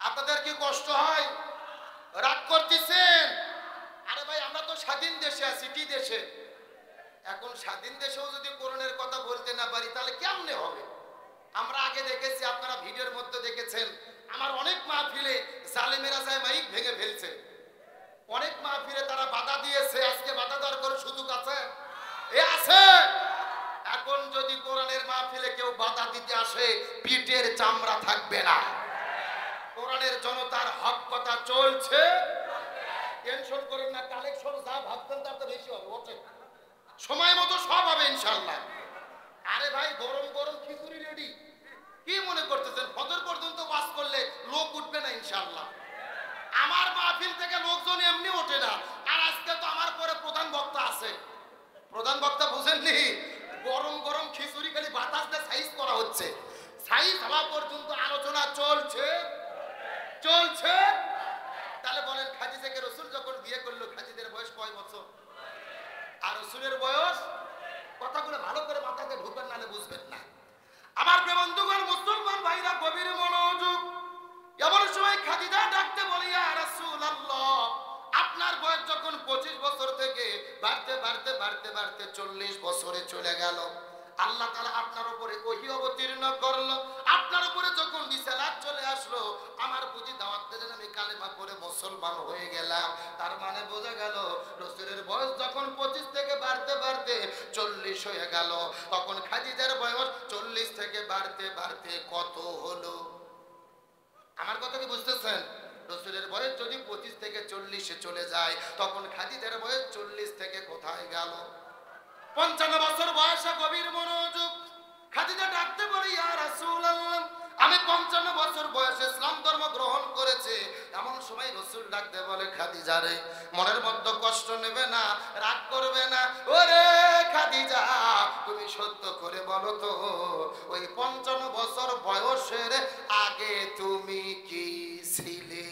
আপনাদের কি কষ্ট হয়? রাগ করতেছেন? আরে ভাই আমরা তো স্বাধীন দেশে আছি, কি দেশে? এখন স্বাধীন দেশেও যদি কোরআনের কথা বলতে না পারি তাহলে কেমনে হবে? আমরা আগে দেখেছি, আপনারা ভিডিওর মধ্যে দেখেছেন, আমার অনেক মাহফিলে জালেমেরা যায় মাইক ভেঙে ফেলছে। অনেক মাহফিলে তারা বাধা দিয়েছে, আজকে বাধা দেওয়ার কোনো সুযোগ আছে? এ আছে? এখন যদি কোরআনের মাহফিলে কেউ বাধা দিতে আসে পিঠের চামড়া থাকবে না। কোরআনের জনতার হক কথা চলছে, টেনশন করেন না। কালেকশন যা ভাবতেন তার তো বেশি হবে, ওঠে সময় মতো সব হবে ইনশাআল্লাহ। আরে ভাই গরম গরম খিচুড়ি রেডি। কি মনে করতেছেন ফজর পর্যন্ত ওয়াজ করলে লোক উঠবে না? ইনশাআল্লাহ আমার মাহফিল থেকে লোকজন এমনি ওঠে না। আর আজকে তো আমার পরে প্রধান বক্তা আছে। প্রধান বক্তা বুঝেননি? গরম গরম খিচুড়ি খালি বাতাস দিয়ে সাইজ করা হচ্ছে। সাইজ হওয়া পর্যন্ত আলোচনা চলছে, চলছে। তাহলে বলেন, খাদিজাকে রাসূল যখন বিয়ে করলো খাদিজার বয়স কয় বছর? আর রাসূলের বয়স? কথাগুলো ভালো করে মাথাতে ঢুকবেন, নালে বুঝবেন না। আমার প্রিয় বন্ধুগণ, মুসলমান ভাইরা গভীর মনোযোগ। এমন সময় খাদিজা ডাকতে বলি, ইয়া রাসূলুল্লাহ, আপনার বয়স যখন 25 বছর থেকে বাড়তে বাড়তে বাড়তে বাড়তে 40 বছরে চলে গেল, আল্লাহ তাআলা আপনার উপরে ওহী অবতীর্ণ করলো। আপনার উপরে যখন রিসালাত চলে আসলো, আমার বুঝি দাওয়াত দিলেন, আমি কালেমা পড়ে মুসলমান হয়ে গেলাম। তার মানে বোঝা গেল রাসূলের বয়স যখন 25 থেকে বাড়তে বাড়তে 40 হয়ে গেল, তখন খাদিজার বয়স 40 থেকে বাড়তে বাড়তে কত হলো? আমার কথা কি বুঝতেছেন? রাসূলের বয়স যদি 25 থেকে 40 এ চলে যায়, তখন খাদিজার বয়স 40 থেকে কোথায় গেল? 55 বছর বয়সে। গভীর মনোযোগ। খাদিজা ডাকতে বলে, ইয়া রাসূলুল্লাহ, আমি 55 বছর বয়সে ইসলাম ধর্ম গ্রহণ করেছি। এমন সময় রাসূল ডাকতে বলে, খাদিজা রে, মনের মধ্যে কষ্ট নেবে না, রাগ করবে না। ওরে খাদিজা, তুমি সত্য করে বলো তো, ওই 55 বছর বয়সের আগে তুমি কি ছিলে?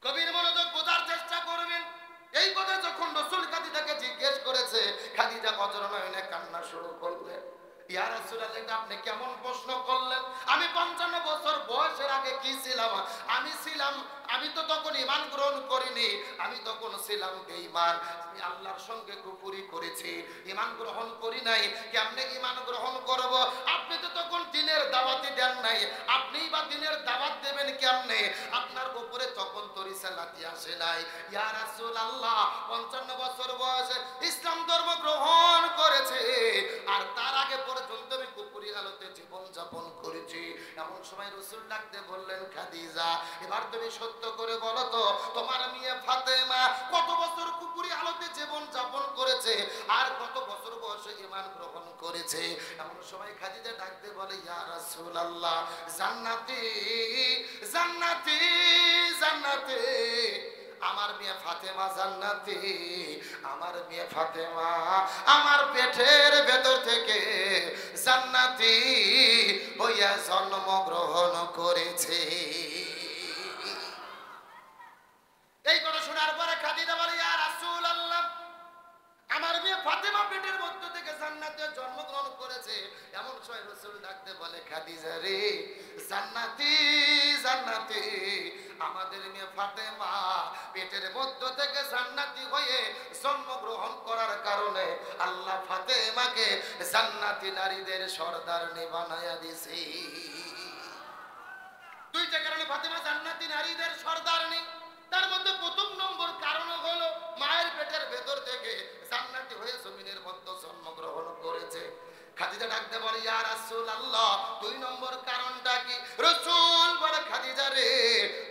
গভীর মনোযোগ, বোঝার চেষ্টা করবেন। এই কথা যখন রাসূল খাদিজাকে জিজ্ঞেস করেছে, খাদিজা অজর নয়নে কান্না শুরু করলেন। ইয়া রাসূলুল্লাহ, এটা আপনি কেমন প্রশ্ন করলেন? আমি 55 বছর বয়সের আগে কি ছিলাম? আমি তো তখন ঈমান গ্রহণ করিনি, আমি তখন ছিলাম বেঈমান, আমি আল্লাহর সঙ্গে কুফরি করেছি, ঈমান গ্রহণ করি নাই। কেমনে ঈমান গ্রহণ করব? আপনি তো তখন দ্বীনের দাওয়াতই দেন নাই, আপনিই বা দ্বীনের দাওয়াত দেবেন কেমনে? আপনার উপরে তখন তো রিসালাতি আসে নাই। ইয়া রাসূলুল্লাহ, 55 বছর বয়সে ইসলাম ধর্ম গ্রহণ করেছে, আর তার আগে পর্যন্ত আমি কুফরি হালতে জীবন যাপন করেছি। এমন সময় রাসূল ডাকতে বললেন, খাদিজা, এবার তুমি সত্য করে বলো তো, তোমার মেয়ে ফাতেমা কত বছর কুফরি হালতে জীবন যাপন করেছে আর কত বছর বয়সে ঈমান গ্রহণ করেছে? এমন সময় খাদিজা ডাকতে বলে, ইয়া রাসূলুল্লাহ, জান্নাতি জান্নাতি জান্নাতি, আমার মেয়ে ফাতেমা জান্নাতি, আমার মেয়ে ফাতেমা আমার পেটের ভেতর থেকে জান্নাতি হইয়া জন্মগ্রহণ করেছে। এই কথা শোনার পরে খাদিজা বলে, ইয়া রাসূলুল্লাহ, আমার মেয়ে ফাতেমা পেটের মধ্য থেকে জান্নাতে জন্মগ্রহণ করেছে। এমন সময় রাসূল ডাকতে বলে, খাদিজা রে, জান্নাতি জান্নাতি, আমাদের মেয়ে ফাতেমা পেটের মধ্য থেকে জান্নাতি হয়ে জন্মগ্রহণ করার কারণে আল্লাহ ফাতেমাকে জান্নাতি নারীদের সর্দারনি বানায়া দিয়েছে। দুইটা কারণে ফাতেমা জান্নাতি নারীদের সর্দারনি। তার মধ্যে প্রথম নম্বর কারণ হলো মায়ের পেটের ভেতর থেকে জান্নাতি হয়ে জমিনের মধ্যে জন্মগ্রহণ করেছে। খাদিজা ডাকতে বলে, ইয়া রাসূলুল্লাহ, দুই নম্বর কারণটা কি? রাসূল বলে, খাদিজা রে,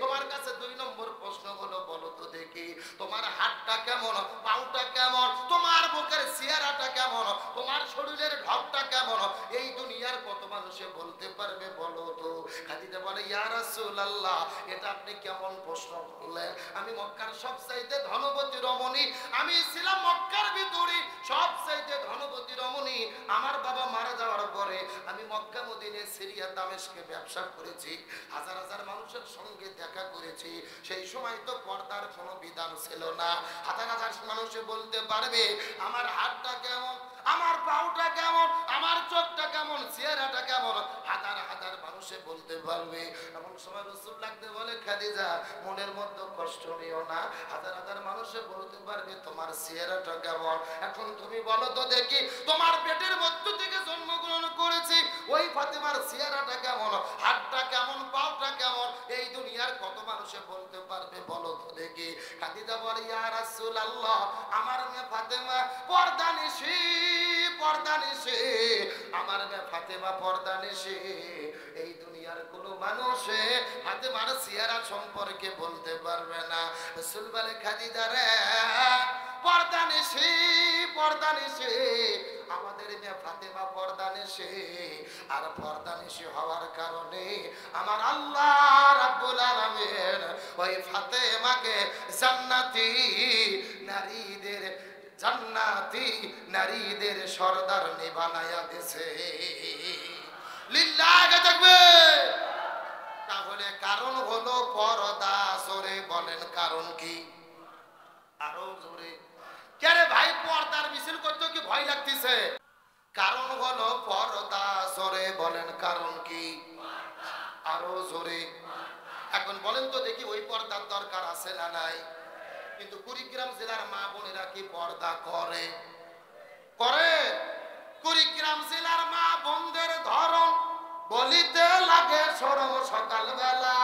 তোমার কাছে দুই নম্বর প্রশ্ন হলো, বলো তো দেখি, তোমার হাতটা কেমন, পাউটা কেমন, তোমার বুকের চেহারাটা কেমন, তোমার শরীরের ঢপটা কেমন, এই দুনিয়ার কত মানুষে বলতে পারবে বলো তো? খাদিজা বলে, ইয়া রাসূলুল্লাহ, এটা আপনি কেমন প্রশ্ন করলেন? আমি মক্কার সবচাইতে ধনবতী রমণী, আমি ছিলাম মক্কার ভিতরে সবচাইতে ধনবতী রমণী। আমার বাবা মারা যাওয়ার পরে আমি মক্কা মদিনা সিরিয়া দামেস্কে ব্যবসা করেছি, হাজার হাজার মানুষের সঙ্গে দেখা করেছি। সেই সময় তো পর্দার কোনো বিধান ছিল না। হাজার হাজার মানুষে বলতে পারবে আমার হাতটা কেমন, আমার পাউটা কেমন, আমার চোখটা কেমন, চেহারাটা কেমন, হাজার হাজার মানুষে বলতে পারবে। এমন সময় রাসূল লাগতে বলে, খাদিজা, মনের মধ্যে কষ্ট নিও না, হাজার হাজার মানুষে বলতে পারবে তোমার চেহারাটা কেমন। এখন তুমি বলো তো দেখি, তোমার পেটের মধ্য থেকে জন্মগ্রহণ করেছি ওই ফাতেমার চেহারাটা কেমন, হাতটা কেমন, পাউটা কেমন, এই দুনিয়ার কত মানুষে বলতে পারবে বলো তো দেখি। খাদিজা বলে, ইয়া রাসূলুল্লাহ, আমার মেয়ে ফাতেমা পর্দানিশী, পর্দানিশী, আমার মেয়ে ফাতেমা পর্দানিশী, এই দুনিয়ার কোন মানুষে ফাতেমার চেহারা সম্পর্কে বলতে পারবে না। রাসূল বলে, খাদিজা রে, পর্দানিশী, পর্দানিশী, আমাদের মেয়ে ফাতেমা পর্দানিশী, আর পর্দানিশী হওয়ার কারণে আমার আল্লাহ রাব্বুল আলামিন ওই ফাতেমাকে জান্নাতি নারীদের, জান্নাতি নারীদের সর্দারনি বানায়া দিয়েছে। লিল্লাহি তাকবীর। তাহলে কারণ হলো পর্দা। জোরে বলেন, কারণ কি? আরো জোরে। কেরে ভাই, পর্দার মিছিল করতে কি ভয় লাগতেছে? কারণ হলো পর্দা। জোরে বলেন, কারণ কি? আরো জোরে। এখন বলেন তো দেখি, ওই পর্দার দরকার আছে না নাই? কিন্তু কুড়িগ্রাম জেলার মা বোনেরা কি পর্দা করে? করে। কুড়িগ্রাম জেলার মা বোনদের ধরন বলিতে লাগে শরম সকালবেলা,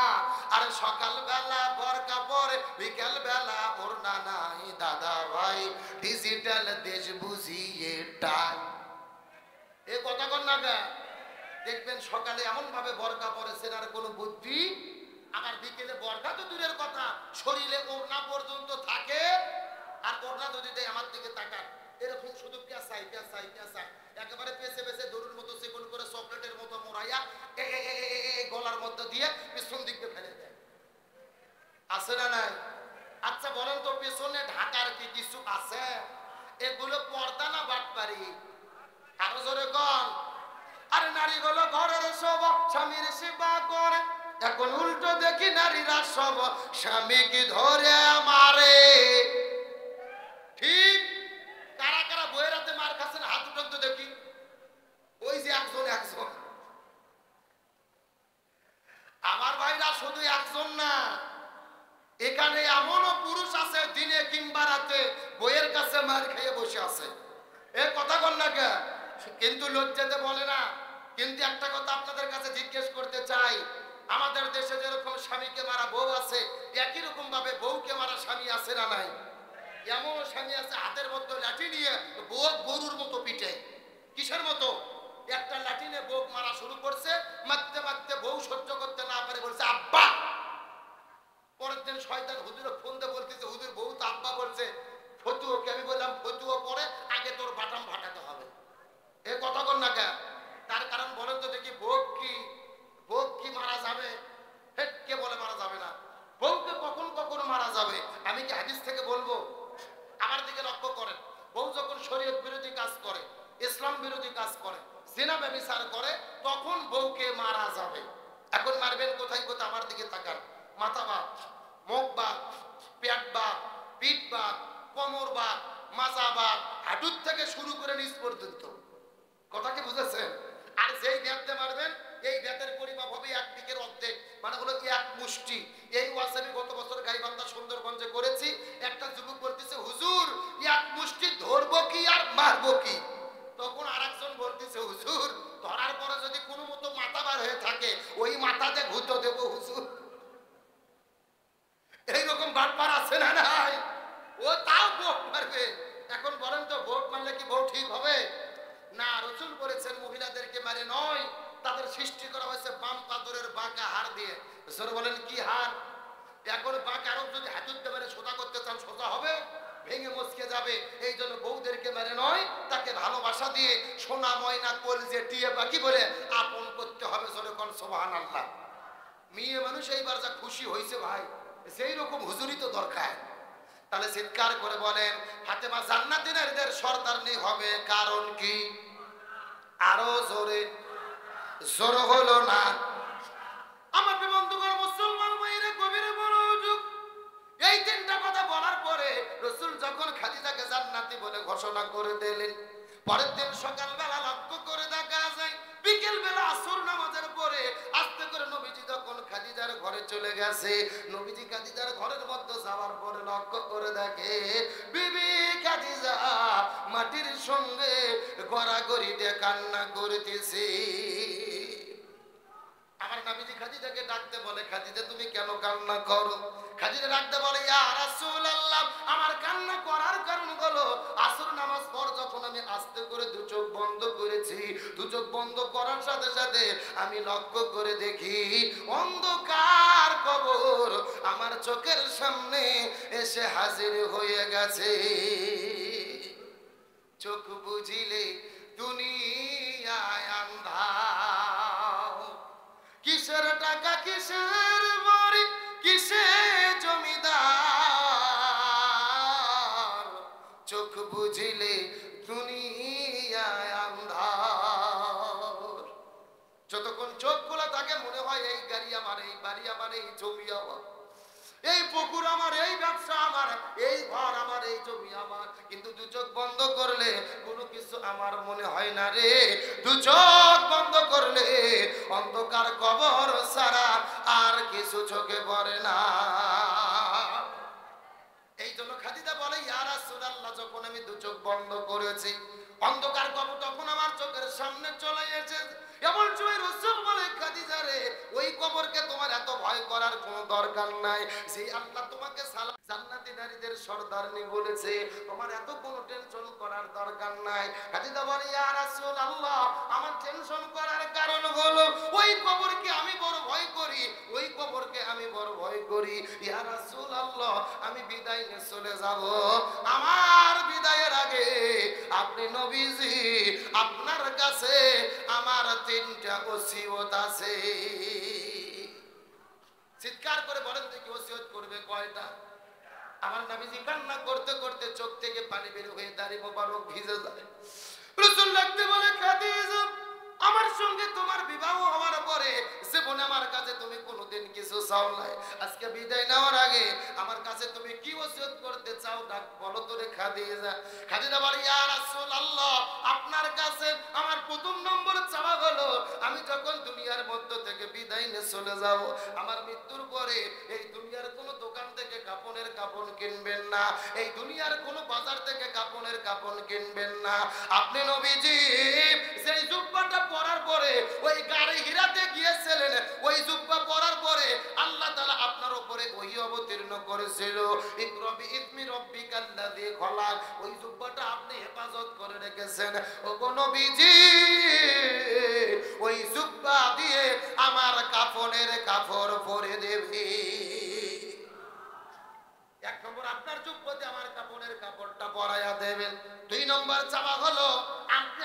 আর সকালবেলা বোরকা পরে, বিকেল বেলা ওড়না নাই। দাদা ভাই, ডিজিটাল দেশ বুঝিয়ে টাই। এ কথা কর না গা। দেখবেন সকালে এমন ভাবে বোরকা পরেছেন আর কোনো বুদ্ধি, আবার বিকেলে বোরকা তো দূরের কথা, শরীরে ওড়না পর্যন্ত থাকে। আর ওড়না যদি দেয়, আমার দিকে তাকান, এরকম শুধু পেঁচাই পেঁচাই পেঁচাই, একেবারে পেঁচে পেঁচে দড়ির মতো চিকন করে চকলেটের মতো মোড়াইয়া গলার মধ্যে দিয়ে পিছন দিকে ফেলে দেয়। আছে না নাই? আচ্ছা বলেন তো, পেছনে ঢাকার কি কিছু আছে? এগুলো পর্দা না বাটপারি? আরো জোরে কন। আরে নারীগুলো ঘরের সব স্বামীর সেবা করে, এখন উল্টো দেখি নারীরা সব স্বামীকে ধরে মারে। ঠিক? কারা কারা বইয়ের হাতে মার খাচ্ছেন? হাত উঠান তো দেখি। ওই যে মার খেয়ে বসে আছে। এ কথা কন না কে? কিন্তু লজ্জাতে বলে না। কিন্তু একটা কথা আপনাদের কাছে জিজ্ঞেস করতে চাই, আমাদের দেশে যেরকম স্বামীকে মারা বউ আছে, একই রকম ভাবে বউকে মারা স্বামী আছে না নাই? এমন স্বামী আছে হাতের মধ্যে লাঠি নিয়ে বউ গরুর মতো পিটে। কিসের মতো? একটা লাঠি নিয়ে বউ মারা শুরু করছে, মারতে মারতে বউ সহ্য করতে না পারে বলছে আব্বা। পরের দিন শয়তান হুজুরে ফোন দিয়ে বলতেছে হুজুর বউ তো আব্বা বলছে, ফতুয়াকে আমি বললাম ফতুয়া পরে আগে তোর বাটাম ফাটাতে হবে। এ কথা বল না কেন? তার কারণ বলেন তো দেখি, বউ কি মারা যাবে? কে বলে মারা যাবে না? বউকে কখন কখন মারা যাবে আমি কি হাদিস থেকে বলবো? আমার দিকে লক্ষ্য করেন, বউ যখন শরীয়ত বিরোধী কাজ করে, ইসলাম বিরোধী কাজ করে, জিনা ব্যভিচার করে, তখন বউকে মারা যাবে। এখন মারবেন কোথায় কোথায়? আমার দিকে তাকান। মাথা বাদ, মুখ বাদ, পেট বাদ, পিঠ বাদ, কোমর বাদ, মাজা বাদ, হাঁটুর থেকে শুরু করে নিচ পর্যন্ত। কথা কি বুঝেছেন? আর যেই ব্যাটতে মারবেন, এই ব্যাটের পরিমাপ হবে এক দিকের অর্ধেক, মানে হলো এক মুষ্টি। এই ওয়াজ আমি গত বছর গাইবান্ধা সুন্দরগঞ্জে করেছি। একটা যুবক বলতেছে হুজুর এক মুষ্টি ধরবো কি আর মারবো কি? তখন আরেকজন বলতেছে হুজুর ধরার পরে যদি কোনো মতো মাথা বার হয়ে থাকে ওই মাথাতে ঘুতো দেবো হুজুর। এইরকম বাটপার আছে না নাই? ও তাও ভোট মারবে। এখন বলেন তো ভোট মারলে কি বউ ঠিক হবে? না, রসুল বলেছেন মহিলাদেরকে মারে নয়, তাদের সৃষ্টি করা হয়েছে বাম পাথরের বাঁকা হাড় দিয়ে। রসুল বলেন কি হাড়? এখন বাঁকা আরো যদি হাতুড়তে মেরে সোজা করতে চান সোজা হবে? ভেঙে মচকে যাবে। এই জন্য বউদেরকে মেরে নয়, তাকে ভালোবাসা দিয়ে সোনা ময়না কলজে টিয়ে পাখি বলে আপন করতে হবে। যেরকম সুবহানাল্লাহ। মেয়ে মানুষ এইবার যা খুশি হয়েছে ভাই, সেই রকম হুজুরি তো দরকার। তাহলে চিৎকার করে বলেন ফাতেমা জান্নাতি নারীদের সর্দারনি হবে, কারণ কি? আরো জোরে, জোর হলো না। আমার বন্ধুগণ, মুসলমান ভাইরা গভীর মনোযোগ। এই তিনটা কথা বলার পরে রাসূল যখন খাদিজাকে জান্নাতি বলে ঘোষণা করে দিলেন, পরের দিন সকালবেলা লক্ষ্য করে দেখা যায় বিকেল বেলা আসর নামাজের পরে আস্তে করে নবীজি যখন খাদিজার ঘরে চলে গেছে, নবীজি খাদিজার ঘরের মধ্যে যাওয়ার পরে লক্ষ্য করে দেখে বিবি খাদিজা মাটির সঙ্গে গড়াগড়িতে কান্না করতেছে। আমার নবীজি খাদিজাকে ডাকতে বলে খাদিজা তুমি কেন কান্না করো? খাদিজা ডাকতে বলে ইয়া রাসূলুল্লাহ আমার কান্না করার কারণ হলো আসর নামাজ পর যখন আমি আস্তে করে দু চোখ বন্ধ করেছি, দু চোখ বন্ধ করার সাথে সাথে আমি লক্ষ্য করে দেখি অন্ধকার কবর আমার চোখের সামনে এসে হাজির হয়ে গেছে। চোখ বুঝিলে দুনিয়ায় আন্ধার, কিসের টাকা কিসের বাড়ি কিসে জমিদার, চোখ বুঝিলে দুনিয়ায় আন্ধার। যতক্ষণ চোখ খোলা থাকে মনে হয় এই গাড়ি আমার, এই বাড়ি আমার, এই জমি আমার, এই পুকুর আমার, এই ব্যবসা আমার, এই ঘর আমার, এই জমি আমার। কিন্তু দু চোখ বন্ধ করলে কোনো কিছু আমার মনে হয় না রে। দু চোখ বন্ধ করলে অন্ধকার কবর ছাড়া আর কিছু চোখে পড়ে না। এই জন্য খাদিজা বলে ইয়া রাসূলুল্লাহ যখন আমি দু চোখ বন্ধ করেছি অন্ধকার কবর তখন আমার চোখের সামনে চলে এসেছে। এমন সময় রাসূল বলে খাদিজা রে ওই কবরকে তোমার এত ভয় করার কোনো দরকার নাই। যে আল্লাহ তোমাকে জান্নাতি নারীদের সর্দারনি বলেছে তোমার এত কোনো টেনশন করার দরকার নাই। খাদিজা বলে ইয়া রাসূলুল্লাহ আমার টেনশন করার কারণ হলো ওই কবরকে আমি বড় ভয় করি, ওই কবরকে আমি বড় ভয় করি। ইয়া রাসূলুল্লাহ আমি বিদায় নিয়ে চলে যাব, আমার বিদায়ের আগে আপনি নবীজি আপনার কাছে আমার তিনটা ওসিয়ত আছে। চিৎকার করে বলেন দেখি ওসিয়ত করবে কয়টা? আমার নবীজি কান্না করতে করতে চোখ থেকে পানি বের হয়ে দাড়ি মোবারক ভিজে যায়। রাসূল লাগতে বলে খাদিজা আমার সঙ্গে তোমার বিবাহ হওয়ার পরে জীবনে আমার কাছে তুমি কোনোদিন কিছু চাও নাই, আজকে বিদায় নেওয়ার আগে আমার কাছে তুমি কি ওসিয়ত করতে চাও ডাক বলো তো রে খাদিজা। খাদিজা বলে ইয়া রাসূলুল্লাহ, আপনার কাছে আমার প্রথম নম্বর চাওয়া হলো আমি যখন দুনিয়ার মধ্য থেকে বিদায় নিয়ে চলে যাব, আমার মৃত্যুর পরে এই দুনিয়ার কোনো দোকান থেকে কাপড়ের কাপড় কিনবেন না, এই দুনিয়ার কোনো বাজার থেকে কাপড়ের কাপড় কিনবেন না। আপনি নবীজি সেই জুব্বাটা পরার পরে ওই গাড়ি হিরাতে গিয়েছিলেন, ওই জুব্বা পরার পরে আল্লাহ তাআলা আপনার উপরে ওহী অবতীর্ণ করেছিল, ইকরা বিইসমি রাব্বিকাল্লাযী খলাক। ওই জুব্বাটা আপনি হেফাজত করে রেখেছেন। ওগো নবীজি, ওই জুব্বা দিয়ে আমার কাফনের কাপড় পরে দেবে। এক নম্বর আপনার জুব্বাতে আমার কাপড়ের কাপড়টা পরাইয়া দেবেন। দুই নম্বর চাওয়া হলো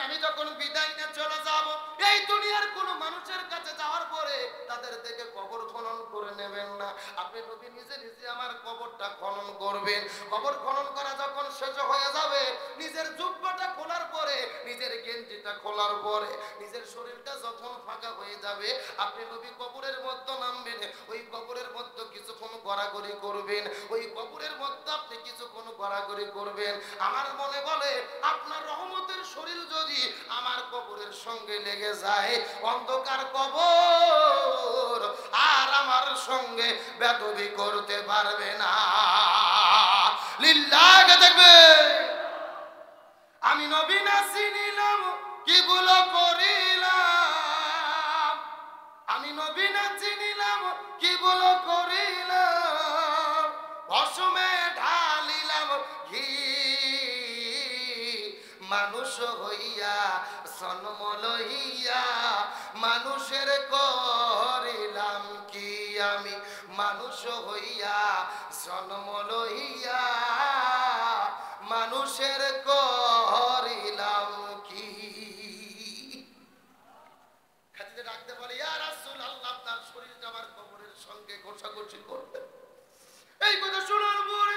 আমি যখন বিদায় নিয়ে চলে যাব, এই দুনিয়ার কোন মানুষের কাছে যাওয়ার পরে তাদের থেকে কবর খনন করে নেবেন না, আপনি নবী নিজে নিজে আমার কবরটা খনন করবেন। কবর খনন করা যখন শেষ হয়ে যাবে, নিজের জুব্বাটা খোলার পরে, নিজের গেঞ্জিটা খোলার পরে, নিজের শরীরটা যখন ফাঁকা হয়ে যাবে, আপনি নবী কবরের মধ্যে নামবেন। ওই কবরের মধ্যে কিছুক্ষণ গড়াগড়ি করবেন, ওই কবরের মধ্যে আপনি কিছুক্ষণ গড়াগড়ি করবেন। আমার মনে বলে আপনার রহমতের শরীর যদি আমার কবরের সঙ্গে লেগে যায়, অন্ধকার কবর আর আমার সঙ্গে বেদবি করতে পারবে না। লিল্লাহকে দেখবে আমি নবী না চিনিলাম কি ভুল করিলাম, আমি নবী না চিনিলাম কি ভুল করিলাম, ভসমে ঢালিলাম ঘি, মানুষ হইয়া জন্ম লইয়া মানুষের করিলাম কি, আমি মানুষ হইয়া জন্ম লইয়া মানুষের করিলাম কি। খাদিজা ডাকতে বলে ইয়া রাসূলুল্লাহ, আপনার শরীরটা আমার কবরের সঙ্গে ঘষাঘষি করবে। এই কথা শোনার পরে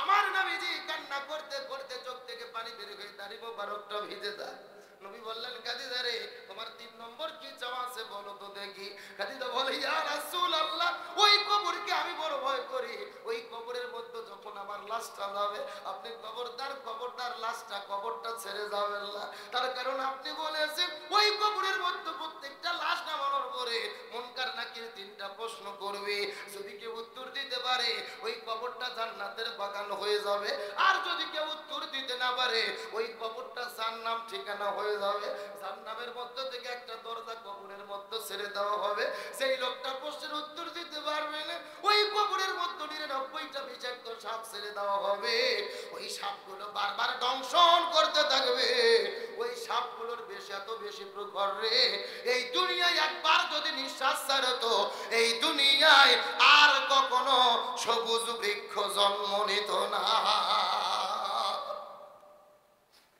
আমার নবীজি কান্না করতে করতে চোখ থেকে পানি বের হয়ে দাড়ি মোবারকটা ভিজে যায়। নবী বললেন খাদিজা রে, তোমার 3 নম্বর কি চাওয়া আছে বলো তো দেখি। খাদিজা বলে ইয়া রাসূলুল্লাহ, ওই কবরকে আমি বড় ভয় করি, ওই কবরের মধ্যে যখন আমার লাশটা যাবে, আপনি কবরদার লাশটা কবরটা ছেড়ে যাবেন না। তার কারণ আপনি বলেছেন ওই কবরের মধ্যে প্রত্যেকটা লাশ নামানোর পরে মুনকার নাকির 3টা প্রশ্ন করবে, যদি কেউ উত্তর দিতে পারে ওই কবরটা জান্নাতের বাগান হয়ে যাবে, আর যদি কেউ উত্তর দিতে না পারে ওই কবরটা জান্নাম ঠিকানা হয়ে যাবে। জান্নামের মধ্যে থেকে একটা দরজা কবরের মধ্যে ছেড়ে দেওয়া হবে, সেই লোকটা প্রশ্নের উত্তর দিতে পারবে না, ওই কবরের মধ্যে 99টা বিষাক্ত সাপ ছেড়ে দেওয়া হবে। ওই সাপগুলো বারবার দংশন করতে থাকবে, ওই সাপগুলোর বেশ এত বেশি প্রখর রে, এই দুনিয়ায় একবার যদি নিঃশ্বাস ছাড়তো, এই দুনিয়ায় আর কখনো সবুজ বৃক্ষ জন্ম নিত না।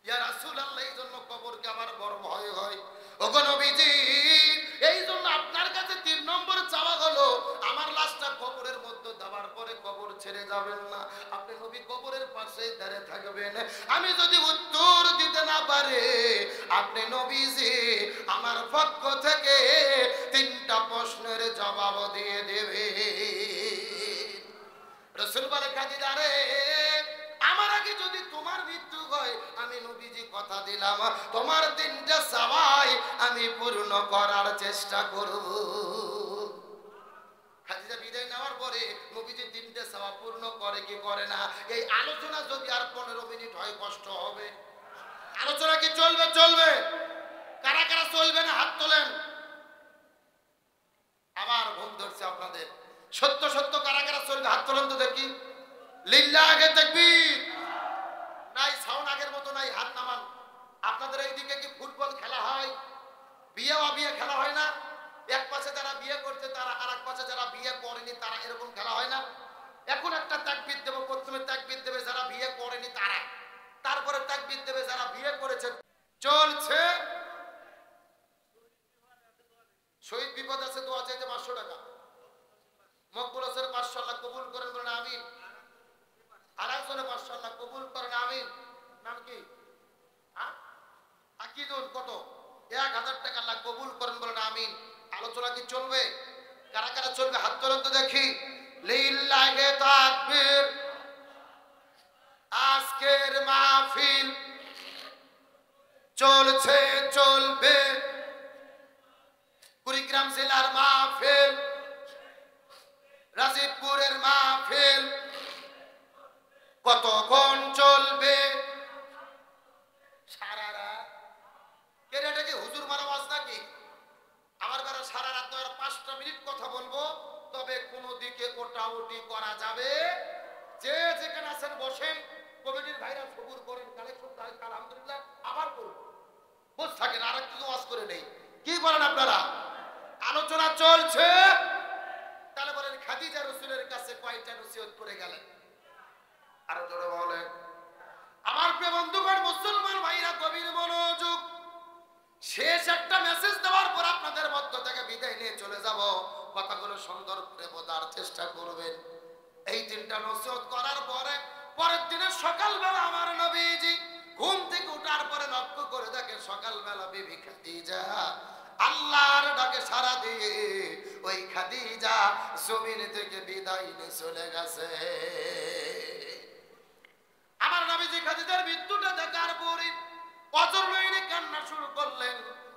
ইয়া রাসূলুল্লাহ, এই জন্য কবরকে আমার বড় ভয় হয়। ওগো নবীজি, এই জন্য আপনার কাছে 3 নম্বর চাওয়া হলো আমার লাশটা কবরের মধ্যে দেওয়ার পরে কবর ছেড়ে যাবেন না, আপনি নবী কবরের পাশে দাঁড়িয়ে থাকবেন। আমি যদি উত্তর দিতে না পারে, আপনি নবীজি আমার পক্ষ থেকে 3টা প্রশ্নের জবাব দিয়ে দেবে। রাসূল বলে খাদিজা রে, আমার আগে যদি তোমার মৃত্যু হয়, আমি নবীজি কথা দিলাম তোমার 3টা চাওয়াই আমি পূর্ণ করার চেষ্টা করব। খাদিজা বিদায় নেওয়ার পরে নবীজি 3টে চাওয়া পূর্ণ করে কি করে না, এই আলোচনা যদি আর 15 মিনিট হয় কষ্ট হবে। আলোচনা কি চলবে? চলবে। কারা কারা চলবে না হাত তোলেন। আবার ঘুম ধরছে আপনাদের। সত্য সত্য কারা কারা চলবে হাত তোলেন তো দেখি। লিল্লাহে তাকবীর। নাই সাউন্ড আগের মতো নাই, হাত নামান। আপনাদের এইদিকে কি ফুটবল খেলা হয়? বিয়ে অবিয়ে খেলা হয় না? এক পাশে যারা বিয়ে করছে তারা, আর এক পাশে যারা বিয়ে করেনি তারা, এরকম খেলা হয় না? এখন একটা তাকবীর দেব, প্রথমে তাকবীর দেবে যারা বিয়ে করেনি তারা, তারপরে তাকবীর দেবে যারা বিয়ে করেছে। চলছে শহীদ বিপদ আছে, দোয়া চাইতে 500 টাকা। মকবুল হোসেন 500 আল্লাহ কবুল করেন, বলেন আমিন। আর একজনে 500 আল্লাহ কবুল করেন, আমিন। নাম কি? আকিদুল। কত? 1000 টাকা আল্লাহ কবুল করেন, বলেন আমিন। আলোচনা কি চলবে? কারা কারা চলবে হাত তোলেন তো দেখি। লিল্লাহি তাকবীর। আজকের মাহফিল চলছে চলবে, কুড়িগ্রাম জেলার মাহফিল, রাজীবপুরের মাহফিল কতক্ষণ চলবে? সারা রাত। এটা কি হুজুর মারা ওয়াজ নাকি? আমার বেলা সারা রাত নয়, 5টা মিনিট কথা বলবো, তবে কোনো দিকে ওটাউটি করা যাবে। যে যেখানে আছেন বসেন, কমিটির ভাইরা সবুর করেন, কালেকশন আলহামদুলিল্লাহ আবার করবো, বস থাকেন, আর একটু ওয়াজ করে নেই। কি বলেন আপনারা? আলোচনা চলছে। তাহলে বলেন খাদিজা রাসূলের কাছে কয়টা নসিহত করে গেলেন? আরো জোরে বলেন। আমার প্রিয় বন্ধুগণ, মুসলমান ভাইরা গভীর মনোযোগ। শেষ একটা মেসেজ দেওয়ার পর আপনাদের মধ্য থেকে বিদায় নিয়ে চলে যাব। কথাগুলো সুন্দর করে বোঝার চেষ্টা করবেন। এই 3টা নসিহত করার পরে পরের দিনের সকালবেলা আমার নবীজি ঘুম থেকে ওঠার পরে লক্ষ্য করে দেখে সকালবেলা বিবি খাদিজা আল্লাহর ডাকে সাড়া দিয়ে ওই খাদিজা জমিন থেকে বিদায় নিয়ে চলে গেছে। আমার নবীজি খাদিজার মৃত্যুটা দেখার পরে অজর নয়নে কান্না শুরু করলেন।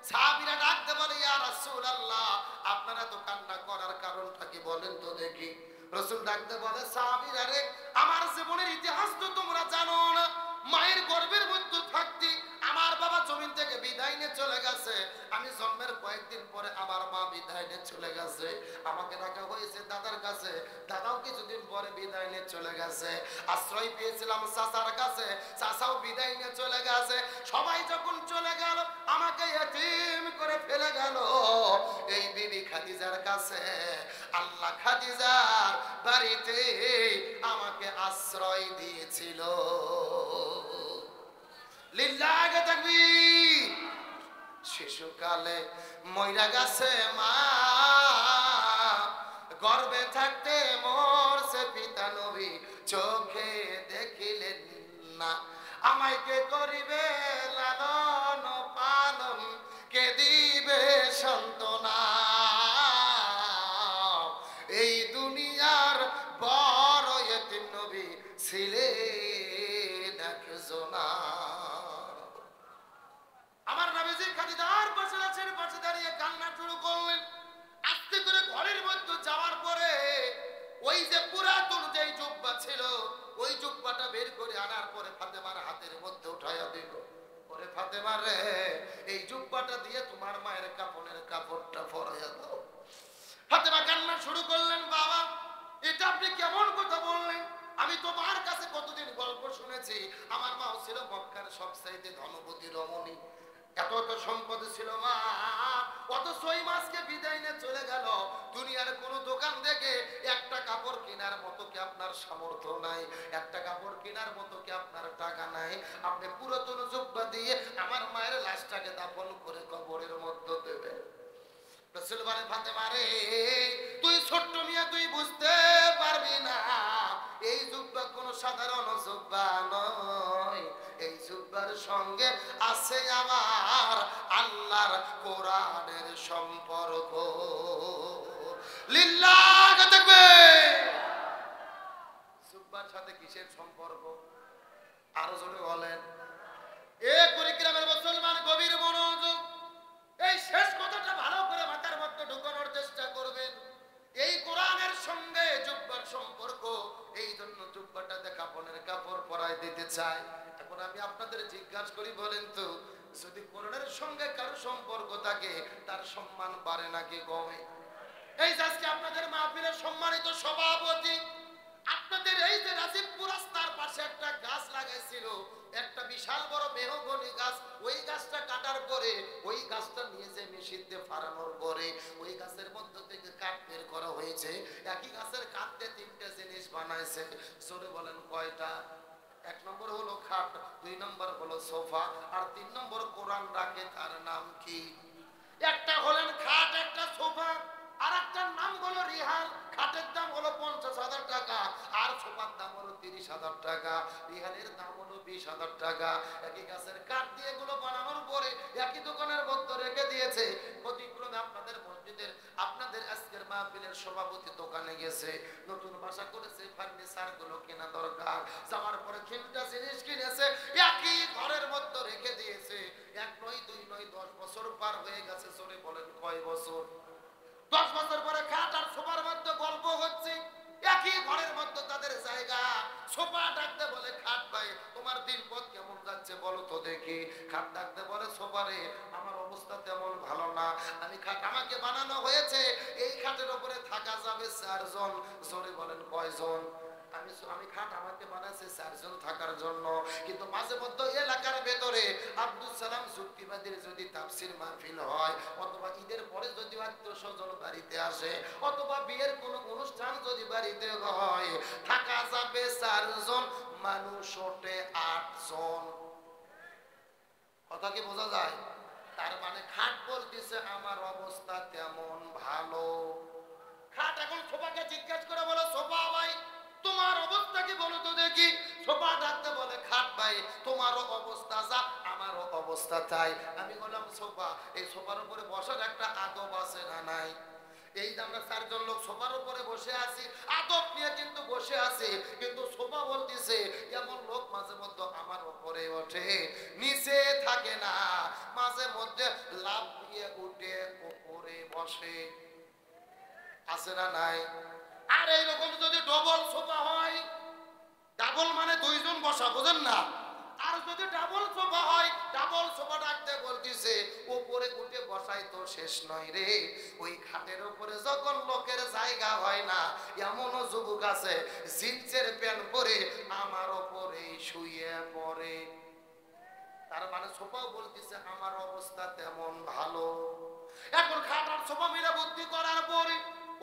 সাহাবীরা ডাকতে বলে, ইয়া রাসূলুল্লাহ, আপনারা তো কান্না করার কারণটা কি বলেন তো দেখি। রাসূল ডাকতে বলে, সাহাবীরা রে, আমার জীবনের ইতিহাস তো তোমরা জানো না। মায়ের গর্ভের মধ্যে থাকতে আমার বাবা জমিন থেকে বিদায় নিয়ে চলে গেছে। আমি জন্মের কয়েকদিন পরে আমার মা বিদায় নিয়ে চলে গেছে। আমাকে রাখা হয়েছে দাদার কাছে, দাদাও কিছুদিন পরে বিদায় নিয়ে চলে গেছে। আশ্রয় পেয়েছিলাম চাচার কাছে, চাচাও বিদায় নিয়ে চলে গেছে। সবাই যখন চলে গেল, আমাকে এতিম করে ফেলে গেল এই বিবি খাদিজার কাছে। আল্লাহ খাদিজার বাড়িতে আমাকে আশ্রয় দিয়েছিল। লিল্লাহি তাকবীর। শিশুকালে মইরা গেছে মা, গর্ভে থাকতে মরছে পিতা নবী, চোখে দেখিলেন না। আমায় কে করিবে লালন পালন, কে দিবে সান্ত্বনা। এই দুনিয়ার বড় এতিম নবী ছিলেন একজনা। আমার নবীজি খাদিজার পাশে দাঁড়িয়ে কান্না শুরু করলেন। আস্তে করে ঘরের মধ্যে যাওয়ার পরে ওই যে পুরাতন যেই জুব্বা ছিল, ওই জুব্বাটা বের করে আনার পরে ফাতেমার হাতের মধ্যে উঠাইয়া দিল। পরে ফাতেমা রে, এই জুব্বাটা দিয়ে তোমার মায়ের কাপড়ের কাপড়টা পরাইয়া দাও। ফাতেমা কান্না শুরু করলেন, বাবা এটা আপনি কেমন কথা বললেন? আমি তোমার কাছে কতদিন গল্প শুনেছি, আমার মাও ছিল মক্কার সবচাইতে ধনবতী রমণী, এত এত সম্পদ ছিল মা, অথচ ওই মাসকে বিদায় নিয়ে চলে গেল। দুনিয়ার কোন দোকান থেকে একটা কাপড় কেনার মতো কি আপনার সামর্থ্য নাই? একটা কাপড় কেনার মতো কি আপনার টাকা নাই? আপনি পুরাতন জুব্বা দিয়ে আমার মায়ের লাশটাকে দাফন করে কবরের মধ্যে দেবেন। রাসূল বলেন, ফাতেমা রে, তুই ছোট্ট মিয়া, তুই বুঝতে পারবি না। এই জুব্বা কোনো সাধারণ জুব্বা নয়। এই জুব্বার সঙ্গে আছে আমার আল্লাহর কোরআনের সম্পর্ক। লিল্লাহি তাকবীর। জুব্বার সাথে কিসের সম্পর্ক? আরো জোরে বলেন। এ কুড়িগ্রামের মুসলমান গভীর মনোযোগ। এই শেষ কথাটা ভালো করে মাথার মধ্যে ঢোকানোর চেষ্টা করবেন। এই কোরআনের সঙ্গে জুব্বার সম্পর্ক, এই জন্য জুব্বাটাতে কাপড়ের কাপড় পরায় দিতে চায়। এখন আমি আপনাদের জিজ্ঞাসা করি, বলেন তো, যদি কোরআনের সঙ্গে কারো সম্পর্ক থাকে, তার সম্মান বাড়ে নাকি কমে? এই যে আজকে আপনাদের মাহফিলের সম্মানিত সভাপতি, আপনাদের এই যে রাজীবপুর রাস্তার পাশে একটা গাছ লাগাইছিল, একটা বিশাল বড় মেহগনি গাছ, ওই গাছটা কাটার পরে, ওই গাছটা নিয়ে যে মেশিন দিয়ে ফাড়ানোর পরে ওই গাছের মধ্য থেকে কাঠ বের করা হয়েছে। একই গাছের কাঠ দিয়ে 3টে জিনিস বানাইছে। জোরে বলেন কয়টা? 1 নম্বর হলো খাট, 2 নম্বর হলো সোফা, আর 3 নম্বর কোরআন রাখে, তার নাম কি? একটা হলেন খাট, একটা সোফা, আর একটার নাম হলো রিহাল। খাটের দাম হলো 50,000 টাকা, আর সোফার দাম হলো 30,000 টাকা, রিহালের দাম হলো 20,000 টাকা। একই গাছের কাঠ দিয়ে এগুলো বানানোর পরে একই দোকানের মধ্যে রেখে দিয়েছে। প্রতিক্রমে আপনাদের মসজিদের আপনাদের আজকের মাহফিলের সভাপতি দোকানে গেছে, নতুন বাসা করেছে, ফার্নিচার গুলো কেনা দরকার, যাওয়ার পরে 3টা জিনিস কিনেছে, একই ঘরের মধ্যে রেখে দিয়েছে। 1 নয় 2 নয় 10 বছর পার হয়ে গেছে। চলে বলেন কয় বছর? 10 বছর পরে খাট আর সোফার মধ্যে গল্প হচ্ছে, একই ঘরের মধ্যে তাদের জায়গা। সোফা ডাকতে বলে খাট ভাই তোমার দিন পথ কেমন যাচ্ছে বলো তো দেখি। খাট ডাকতে বলে সোফা রে আমার অবস্থা তেমন ভালো না, আমি খাট আমাকে বানানো হয়েছে এই খাটের উপরে থাকা যাবে 4 জন। জোরে বলেন কয়জন? আমি খাট আমাকে বানাইছে 4 জন থাকার জন্য। কিন্তু মাঝে মধ্যে এলাকার ভেতরে আব্দুল সালাম যুক্তিবাদীর যদি তাফসীর মাহফিল হয়, অথবা ঈদের পরে যদি আত্মীয়স্বজন বাড়িতে আসে, অথবা বিয়ের কোনো অনুষ্ঠান যদি বাড়িতে হয়, থাকা যাবে 4 জন, মানুষ ওঠে 8 জন। কথা কি বোঝা যায়? তার মানে খাট বলতেছে আমার অবস্থা তেমন ভালো। খাট এখন সোফাকে জিজ্ঞাসা করে বলো সোফা ভাই তোমার অবস্থা কি বলো তো দেখি। সোফা ডাকতে বলে খাট ভাই তোমারও অবস্থা যা আমারও অবস্থা তাই। আমি বললাম সোফা এই সোফার উপরে বসার একটা আদব আছে না নাই? এই যে আমরা 4 জন লোক সোফার উপরে বসে আছি, আদব নিয়ে কিন্তু বসে আছি, কিন্তু সোফা বলতেছে এমন লোক মাঝে মধ্যে আমার উপরে ওঠে, নিচে থাকে না, মাঝে মধ্যে লাফ দিয়ে উঠে উপরে বসে। আছে না নাই? আর এইরকম যদি ডবল সোফা হয়, ডাবল মানে 2 জন বসা, বুঝেন না? আর যদি ডাবল সোফা হয়, ডাবল সোফা ডাকতে বলতিছে উপরে উঠে বসাই তো শেষ নয় রে। ওই খাটের উপরে যখন লোকের জায়গা হয় না, এমনও যুবক আছে জিন্সের প্যান্ট পরে আমার উপরে শুয়ে পড়ে। তার মানে সোফাও বলতিছে আমার অবস্থা তেমন ভালো। এখন খাট আর সোফা মিলে বুদ্ধি করার পরে